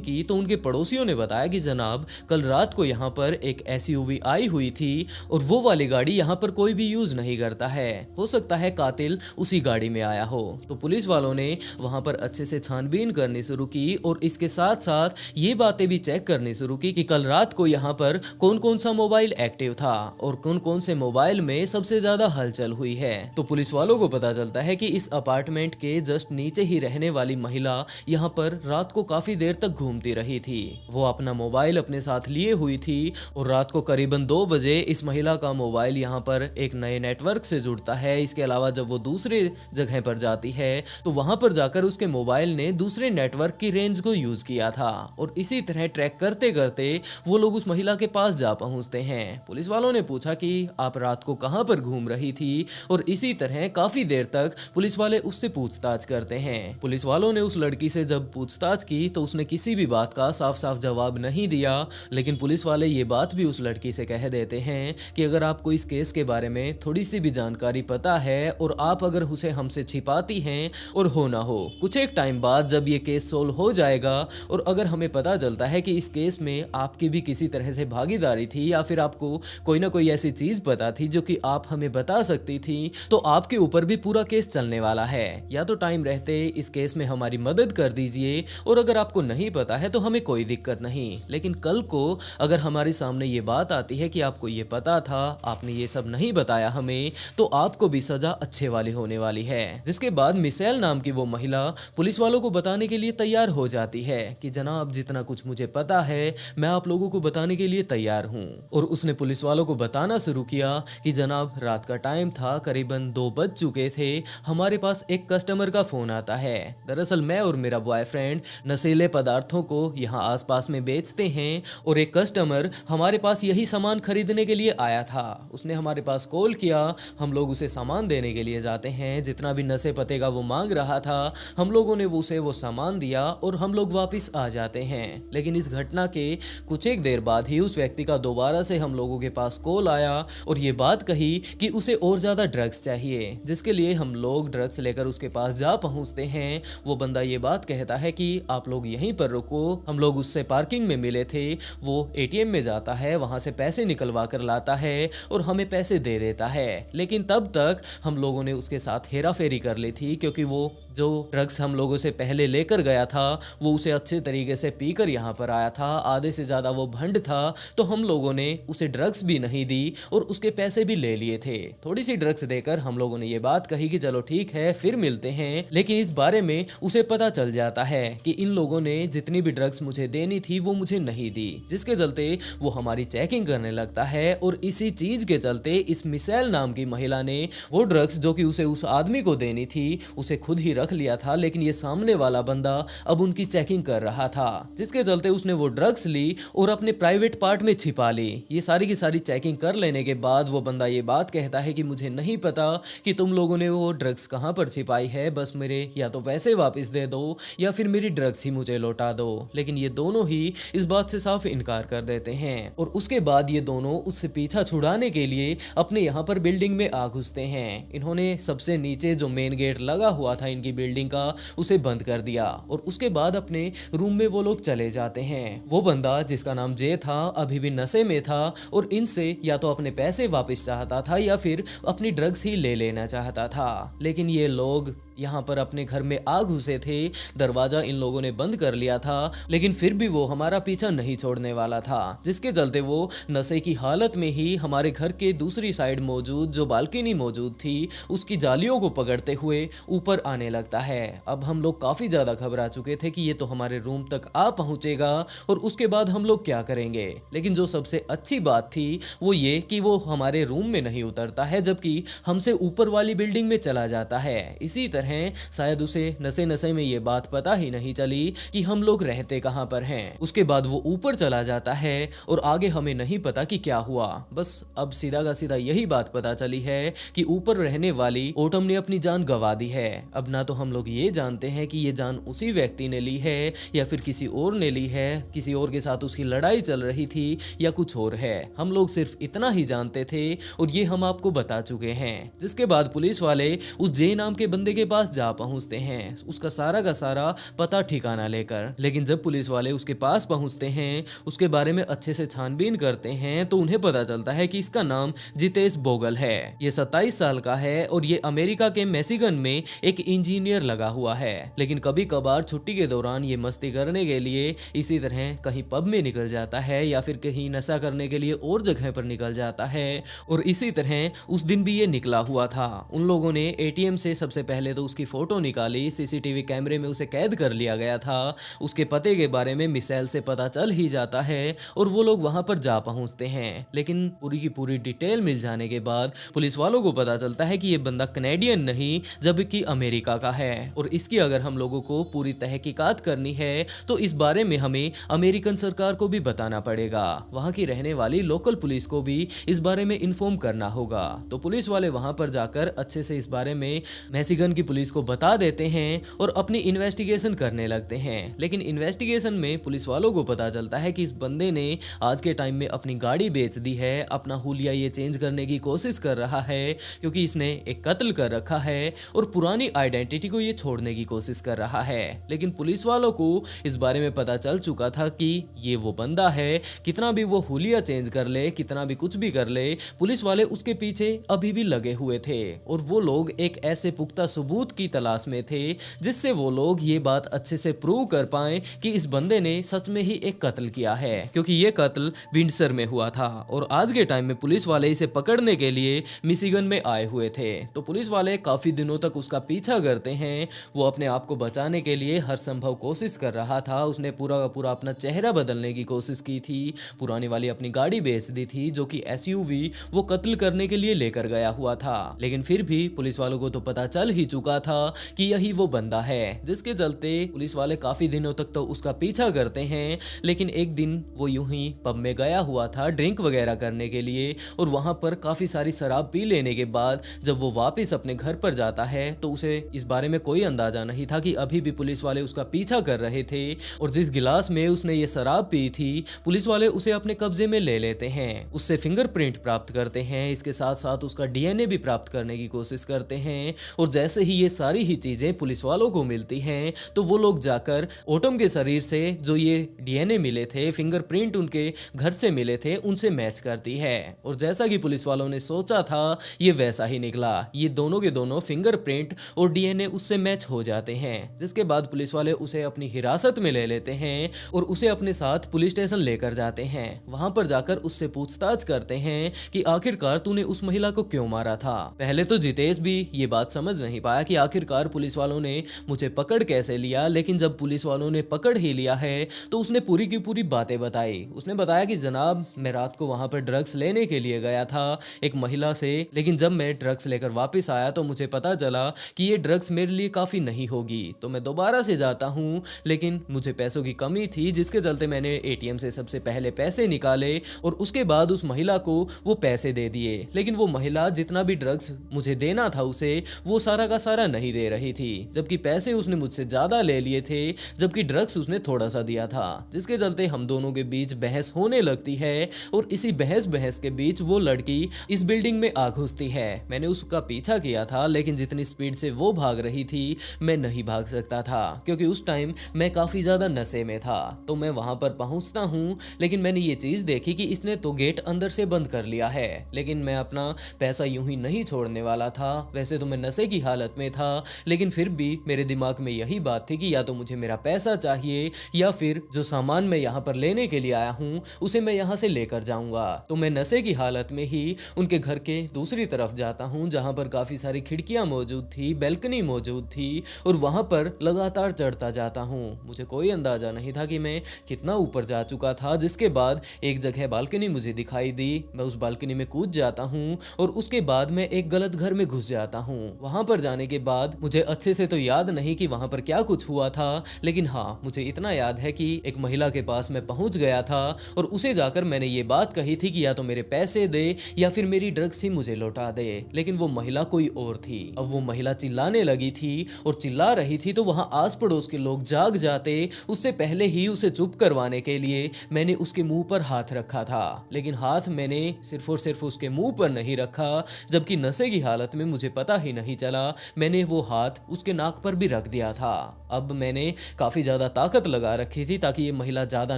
की तो उनके पड़ोसियों ने बताया कि जनाब कल रात को यहाँ पर एक SUV आई हुई थी और वो वाली गाड़ी यहाँ पर कोई भी यूज नहीं करता है, हो सकता है कातिल उसी गाड़ी में आया हो। तो पुलिस वालों ने वहां पर अच्छे से छानबीन करनी शुरू की और इसके साथ साथ ये बातें भी चेक करनी शुरू की कि कल रात को यहाँ पर कौन कौन सा मोबाइल एक्टिव था और कौन कौन से मोबाइल में सबसे ज्यादा हलचल हुई है। तो पुलिस वालों को पता चलता है कि इस अपार्टमेंट के जस्ट नीचे ही रहने वाली महिला यहाँ पर रात को काफी देर तक घूमती रही थी। वो अपना मोबाइल अपने साथ लिए हुई थी और रात को करीबन 2 बजे इस महिला का मोबाइल यहाँ पर एक नए नेटवर्क से जुड़ता है। इसके अलावा जब वो दूसरे जगह पर जाती है तो वहां पर जाकर उसके मोबाइल ने दूसरे नेटवर्क की रेंज को यूज किया था और इसी तरह ट्रैक करते करते वो लोग उस महिला के पास जा पहुंचते हैं। पुलिस वालों ने पूछा कि आप रात को कहां पर घूम रही थी और इसी तरह काफी देर तक पुलिस वाले उससे पूछताछ करते हैं। पुलिस वालों ने उस लड़की से जब पूछताछ की तो उसने किसी भी बात का साफ साफ जवाब नहीं दिया, लेकिन पुलिस वाले ये बात भी उस लड़की से कह देते हैं कि अगर आपको इस केस के बारे में थोड़ी सी भी जानकारी पता है और आप अगर उसे हमसे छिपाती हैं और हो ना हो कुछ एक टाइम बाद जब ये केस सोल्व हो जाएगा और अगर हमें पता चलता है कि इस केस में आपकी भी किसी तरह से भागीदारी थी या फिर आपको कोई ना कोई ऐसी चीज पता थी जो कि आप हमें बता सकती थी, तो आपके ऊपर भी पूरा केस चलने वाला है। या तो टाइम रहते इस केस में हमारी मदद कर दीजिए और अगर आपको नहीं पता है तो हमें कोई दिक्कत नहीं, लेकिन कल को अगर हमारे सामने ये बात आती है कि आपको ये पता था, आपने ये सब नहीं बताया हमें, तो आपको भी सजा अच्छे वाली होने वाली है। जिसके बाद मिशेल नाम की वो महिला पुलिस वालों को बताने के लिए तैयार हो जाती है कि जनाब जितना कुछ मुझे पता है मैं आप लोगों को बताने के लिए तैयार हूँ। और उसने पुलिस वालों को बताना शुरू किया कि जनाब रात का टाइम था, करीबन 2 बज चुके थे, हमारे पास एक कस्टमर का फोन आता है। दरअसल मैं और मेरा बॉयफ्रेंड नशीले पदार्थों को यहाँ आसपास में बेचते हैं और एक कस्टमर हमारे पास यही सामान खरीदने के लिए आया था। उसने हमारे पास कॉल किया, हम लोग उसे सामान देने के लिए जाते हैं, जितना भी नशे पते का वो मांग रहा था हम लोगों ने उसे वो सामान दिया और हम लोग वापस आ जाते हैं। लेकिन इस घटना के कुछ एक देर बाद ही उस व्यक्ति का दोबारा से हम लोगों के पास कॉल आया और ये बात कही कि उसे और ज्यादा ड्रग्स चाहिए, जिसके लिए हम लोग ड्रग्स लेकर उसके पास जा पहुंचते हैं। वो बंदा ये बात कहता है कि आप लोग यहीं पर रुको, हम लोग उससे पार्किंग में मिले थे, वो ATM में जाता है, वहां से पैसे निकलवा कर लाता है और हमें पैसे दे देता है। लेकिन तब तक हम लोगों ने उसके साथ हेरा फेरी कर ली थी, क्योंकि वो जो ड्रग्स हम लोगों से पहले लेकर गया था वो उसे अच्छे तरीके से पीकर यहाँ पर आया था, आधे से ज्यादा वो भंड था, तो हम लोगों ने उसे ड्रग्स भी नहीं दी और उसके पैसे भी ले लिए थे। थोड़ी सी ड्रग्स देकर हम लोगों ने ये बात कही कि चलो ठीक है फिर मिलते हैं, लेकिन इस बारे में उसे पता चल जाता है कि इन लोगों ने जितनी भी ड्रग्स मुझे देनी थी वो मुझे नहीं दी, जिसके चलते वो हमारी चेकिंग करने लगता है और इसी चीज के चलते इस मिशेल नाम की महिला ने वो ड्रग्स जो कि उसे उस आदमी को देनी थी उसे खुद ही रख रख लिया था, लेकिन ये सामने वाला बंदा अब उनकी चेकिंग कर रहा था, जिसके चलते उसने वो ड्रग्स ली और अपने प्राइवेट पार्ट में छिपा ली। ये सारी की सारी चेकिंग कर लेने के बाद वो बंदा ये बात कहता है कि मुझे नहीं पता कि तुम लोगों ने वो ड्रग्स कहाँ पर छिपाई है, बस मेरे या तो वैसे वापस दे दो या फिर मेरी ड्रग्स ही मुझे लौटा दो। लेकिन ये दोनों ही इस बात से साफ इनकार कर देते हैं और उसके बाद ये दोनों उससे पीछा छुड़ाने के लिए अपने यहाँ पर बिल्डिंग में आ घुसते हैं। इन्होंने सबसे नीचे जो मेन गेट लगा हुआ था इनकी बिल्डिंग का, उसे बंद कर दिया और उसके बाद अपने रूम में वो लोग चले जाते हैं। वो बंदा जिसका नाम जे था अभी भी नशे में था और इनसे या तो अपने पैसे वापस चाहता था या फिर अपनी ड्रग्स ही ले लेना चाहता था। लेकिन ये लोग यहाँ पर अपने घर में आ घुसे थे, दरवाजा इन लोगों ने बंद कर लिया था, लेकिन फिर भी वो हमारा पीछा नहीं छोड़ने वाला था, जिसके चलते वो नशे की हालत में ही हमारे घर के दूसरी साइड मौजूद जो बालकनी मौजूद थी उसकी जालियों को पकड़ते हुए ऊपर आने लगता है। अब हम लोग काफी ज्यादा घबरा चुके थे कि ये तो हमारे रूम तक आ पहुंचेगा और उसके बाद हम लोग क्या करेंगे। लेकिन जो सबसे अच्छी बात थी वो ये कि वो हमारे रूम में नहीं उतरता है, जबकि हमसे ऊपर वाली बिल्डिंग में चला जाता है। इसी तरह शायद उसे नशे में ये बात पता ही नहीं चली कि हम लोग रहते कहां पर हैं। उसके बाद वो ऊपर चला जाता है और आगे हमें नहीं पता कि क्या हुआ। बस अब सीधा का सीधा यही बात पता चली है कि ऊपर रहने वाली ओटम ने अपनी जान गंवा दी है। अब ना तो हम लोग ये जानते हैं कि ये जान उसी व्यक्ति ने ली है या फिर किसी और ने ली है, किसी और के साथ उसकी लड़ाई चल रही थी या कुछ और है। हम लोग सिर्फ इतना ही जानते थे और ये हम आपको बता चुके हैं। जिसके बाद पुलिस वाले उस जे नाम के बंदे के पास जा पहुंचते हैं, उसका सारा का सारा पता ठिकाना लेकर। लेकिन जब पुलिस वाले उसके पास पहुंचते हैं, उसके बारे में अच्छे से छानबीन करते हैं, तो उन्हें पता चलता है कि इसका नाम जितेश बोगल है। ये 27 साल का है और ये अमेरिका के मिशिगन में एक इंजीनियर लगा हुआ है। लेकिन कभी कभार छुट्टी के दौरान ये मस्ती करने के लिए इसी तरह कहीं पब में निकल जाता है या फिर कहीं नशा करने के लिए और जगह पर निकल जाता है। और इसी तरह उस दिन भी ये निकला हुआ था। उन लोगों ने एटीएम से सबसे पहले तो उसकी फोटो निकाली, सीसीटीवी कैमरे में उसे कैद कर लिया गया था। उसके पते के बारे में मिसाइल से पता चल ही जाता है और वो लोग वहां पर जा पहुंचते हैं। लेकिन पूरी की पूरी डिटेल मिल जाने के बाद पुलिस वालों को पता चलता है कि ये बंदा कनेडियन नहीं जबकि अमेरिका का है और इसकी अगर हम लोगों को पूरी तहकीकात करनी है तो इस बारे में हमें अमेरिकन सरकार को भी बताना पड़ेगा। वहां की रहने वाली लोकल पुलिस को भी इस बारे में इन्फॉर्म करना होगा। तो पुलिस वाले वहां पर जाकर अच्छे से इस बारे में मिशिगन की पुलिस को बता देते हैं और अपनी इन्वेस्टिगेशन करने लगते हैं। लेकिन इन्वेस्टिगेशन में पुलिस वालों को पता चलता है कि इस बंदे ने आज के टाइम में अपनी गाड़ी बेच दी है, अपना हुलिया ये चेंज करने की कोशिश कर रहा है क्योंकि इसने एक कत्ल कर रखा है और पुरानी आइडेंटिटी को ये छोड़ने की कोशिश कर रहा है। लेकिन पुलिस वालों को इस बारे में पता चल चुका था कि ये वो बंदा है, कितना भी वो हुलिया चेंज कर ले, कितना भी कुछ भी कर ले, पुलिस वाले उसके पीछे अभी भी लगे हुए थे और वो लोग एक ऐसे पुख्ता सबूत की तलाश में थे जिससे वो लोग ये बात अच्छे से प्रूव कर पाए कि इस बंदे ने सच में ही एक कत्ल किया है, क्योंकि ये कत्ल विंडसर में हुआ था और आज के टाइम में पुलिस वाले इसे पकड़ने के लिए मिशिगन में आए हुए थे। तो पुलिस वाले काफी दिनों तक उसका पीछा करते हैं। वो अपने आप को बचाने के लिए हर संभव कोशिश कर रहा था। उसने पूरा का पूरा अपना चेहरा बदलने की कोशिश की थी, पुरानी वाली अपनी गाड़ी बेच दी थी जो कि एसयूवी वो कत्ल करने के लिए लेकर गया हुआ था। लेकिन फिर भी पुलिस वालों को तो पता चल ही चुका था कि यही वो बंदा है, जिसके चलते पुलिस वाले काफी दिनों तक तो उसका पीछा करते हैं। लेकिन एक दिन वो यूं ही पब में गया हुआ था ड्रिंक वगैरह करने के लिए और वहां पर काफी सारी शराब पी लेने के बाद जब वो वापस अपने घर पर जाता है तो उसे इस बारे में कोई अंदाजा नहीं था कि अभी भी पुलिस वाले उसका पीछा कर रहे थे और जिस गिलास में उसने ये शराब पी थी पुलिस वाले उसे अपने कब्जे में ले लेते हैं, उससे फिंगरप्रिंट प्राप्त करते हैं, इसके साथ साथ उसका डीएनए भी प्राप्त करने की कोशिश करते हैं। और जैसे ही ये सारी ही चीजें पुलिस वालों को मिलती हैं तो वो लोग जाकर ओटम के शरीर से जो ये डीएनए मिले थे, फिंगरप्रिंट उनके घर से मिले थे, उनसे मैच करती है। और जैसा कि पुलिस वालों ने सोचा था ये वैसा ही निकला, ये दोनों के दोनों फिंगरप्रिंट और डीएनए उससे मैच हो जाते हैं। जिसके बाद पुलिस वाले उसे अपनी हिरासत में ले लेते हैं और उसे अपने साथ पुलिस स्टेशन लेकर जाते हैं। वहां पर जाकर उससे पूछताछ करते हैं कि आखिरकार तूने उस महिला को क्यों मारा था। पहले तो जितेश भी ये बात समझ नहीं पाया कि आखिरकार पुलिस वालों ने मुझे पकड़ कैसे लिया। लेकिन जब पुलिस वालों ने पकड़ ही लिया है तो उसने पूरी की पूरी बातें बताई। उसने बताया कि जनाब, मैं रात को वहां पर ड्रग्स लेने के लिए गया था एक महिला से, लेकिन जब मैं ड्रग्स लेकर वापस आया तो मुझे पता चला कि ये ड्रग्स मेरे लिए काफ़ी नहीं होगी, तो मैं दोबारा से जाता हूँ। लेकिन मुझे पैसों की कमी थी, जिसके चलते मैंने एटीएम से सबसे पहले पैसे निकाले और उसके बाद उस महिला को वो पैसे दे दिए। लेकिन वो महिला जितना भी ड्रग्स मुझे देना था उसे, वो सारा का सारा नहीं दे रही थी, जबकि पैसे उसने मुझसे ज़्यादा ले लिए थे, जबकि ड्रग्स उसने थोड़ा सा दिया था। जिसके चलते हम दोनों के बीच बहस होने लगती है और इसी बहस के बीच वो लड़की इस बिल्डिंग में आ घुसती है। मैंने उसका पीछा किया था, लेकिन जितनी स्पीड से वो भाग रही थी मैं नहीं भाग सकता था, क्योंकि उस टाइम मैं काफ़ी ज़्यादा नशे में था। तो मैं वहां पर पहुंचता हूं, लेकिन मैंने ये चीज़ देखी कि इसने तो गेट अंदर से बंद कर लिया है। लेकिन मैं अपना पैसा यूं ही नहीं छोड़ने वाला था। वैसे तो मैं नशे की हालत में था, लेकिन फिर भी मेरे दिमाग में यही बात थी कि या तो मुझे मेरा पैसा चाहिए या फिर जो सामान मैं यहाँ पर लेने के लिए आया हूँ उसे मैं यहाँ से लेकर जाऊंगा। तो मैं नशे की हालत में ही उनके घर के दूसरी तरफ जाता हूँ, जहाँ पर काफ़ी सारी खिड़कियाँ मौजूद थी, बैल्कनी मौजूद थी, और वहाँ पर लगातार चढ़ता जाता हूँ। मुझे कोई अंदाजा नहीं था कि मैं कितना ऊपर जा चुका था। जिसके बाद एक जगह बालकनी मुझे दिखाई दी, मैं उस बालकनी में कूद जाता हूँ और उसके बाद मैं एक गलत घर में घुस जाता हूँ। वहाँ पर जाने के बाद मुझे अच्छे से तो याद नहीं कि वहाँ पर क्या कुछ हुआ था, लेकिन हाँ, मुझे इतना याद है कि एक महिला के पास मैं पहुँच गया था और उसे जाकर मैंने ये बात कही थी कि या तो मेरे पैसे दे या फिर मेरी ड्रग्स ही मुझे लौटा दे। लेकिन वो महिला कोई और थी। अब वो महिला चिल्लाने लगी थी और चिल्ला रही थी तो वहाँ आस पड़ोस के लोग जाग जाते। उससे पहले ही उसे चुप करवाने के लिए मैंने उसके मुंह पर हाथ रखा था, लेकिन हाथ मैंने सिर्फ और सिर्फ उसके मुंह पर नहीं रखा, जबकि नशे की हालत में मुझे पता ही नहीं चला मैंने वो हाथ उसके नाक पर भी रख दिया था। अब मैंने काफ़ी ज़्यादा ताकत लगा रखी थी ताकि ये महिला ज़्यादा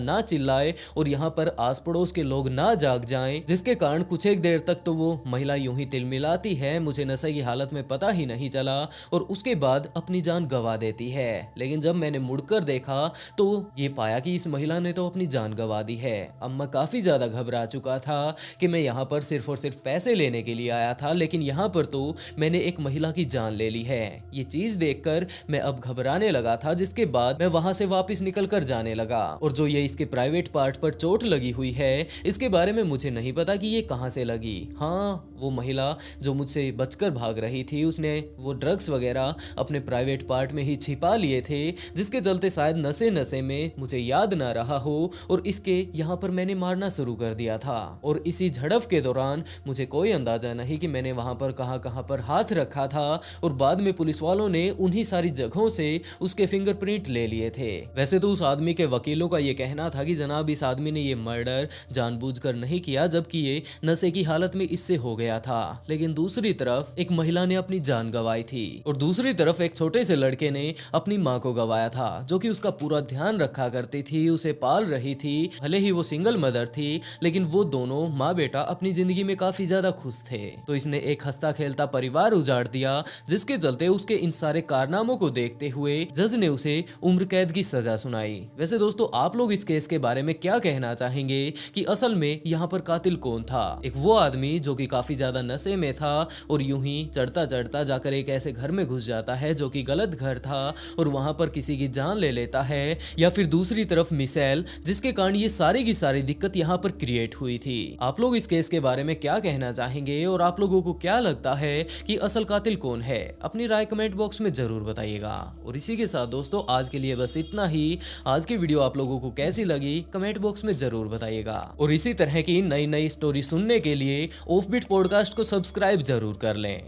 ना चिल्लाए और यहाँ पर आस पड़ोस के लोग ना जाग जाएं, जिसके कारण कुछ एक देर तक तो वो महिला यूं ही तिलमिलाती है, मुझे नशे की हालत में पता ही नहीं चला, और उसके बाद अपनी जान गंवा देती है। लेकिन जब मैंने मुड़कर देखा तो ये पाया कि इस महिला ने तो अपनी जान गंवा दी है। अब मैं काफ़ी ज़्यादा घबरा चुका था कि मैं यहाँ पर सिर्फ और सिर्फ पैसे लेने के लिए आया था, लेकिन यहाँ पर तो मैंने एक महिला की जान ले ली है। ये चीज़ देखकर मैं अब घबराने लगा था, जिसके बाद मैं वहां से वापस निकल कर जाने लगा। और जो ये इसके प्राइवेट पार्ट पर चोट लगी हुई है, इसके बारे में मुझे नहीं पता कि ये कहां से लगी। हाँ, वो महिला जो मुझसे बचकर भाग रही थी, उसने वो ड्रग्स वगैरह अपने प्राइवेट पार्ट में ही छिपा लिए थे, जिसके चलते शायद नशे में मुझे याद ना रहा हो और इसके यहाँ पर मैंने मारना शुरू कर दिया था। और इसी झड़प के दौरान मुझे कोई अंदाजा नहीं कि मैंने वहां पर कहां पर हाथ रखा था, और बाद में पुलिस वालों ने उन्हीं सारी जगहों से उसके फिंगरप्रिंट ले लिए थे। वैसे तो उस आदमी के वकीलों का ये कहना था कि जनाब, इस आदमी ने ये मर्डर जानबूझकर नहीं किया, जबकि ये नशे की हालत में इससे हो गया था। लेकिन दूसरी तरफ एक महिला ने अपनी जान गंवाई थी और दूसरी तरफ एक छोटे से लड़के ने अपनी माँ को गंवाया था, जो कि उसका पूरा ध्यान रखा करती थी, उसे पाल रही थी। भले ही वो सिंगल मदर थी, लेकिन वो दोनों माँ बेटा अपनी जिंदगी में काफी ज्यादा खुश थे। तो इसने एक हंसता खेलता परिवार उजाड़ दिया, जिसके चलते उसके इन सारे कारनामों को देखते हुए जज ने उसे उम्र कैद की सजा सुनाई। वैसे दोस्तों, आप लोग इस केस के बारे में क्या कहना चाहेंगे कि असल में यहाँ पर कातिल कौन था? एक वो आदमी जो कि काफी ज्यादा नशे में था और यूं ही चढ़ता चढ़ता जाकर एक ऐसे घर में घुस जाता है जो कि गलत घर था और वहां पर किसी की जान ले लेता है, या फिर दूसरी तरफ मिसाइल, जिसके कारण ये सारी की सारी दिक्कत यहाँ पर क्रिएट हुई थी। आप लोग इस केस के बारे में क्या कहना चाहेंगे और आप लोगों को क्या लगता है कि असल कातिल कौन है? अपनी राय कमेंट बॉक्स में जरूर बताइएगा। और इसी के साथ दोस्तों, आज के लिए बस इतना ही। आज की वीडियो आप लोगों को कैसी लगी कमेंट बॉक्स में जरूर बताइएगा, और इसी तरह की नई नई स्टोरी सुनने के लिए ऑफबीट पॉडकास्ट को सब्सक्राइब जरूर कर लें।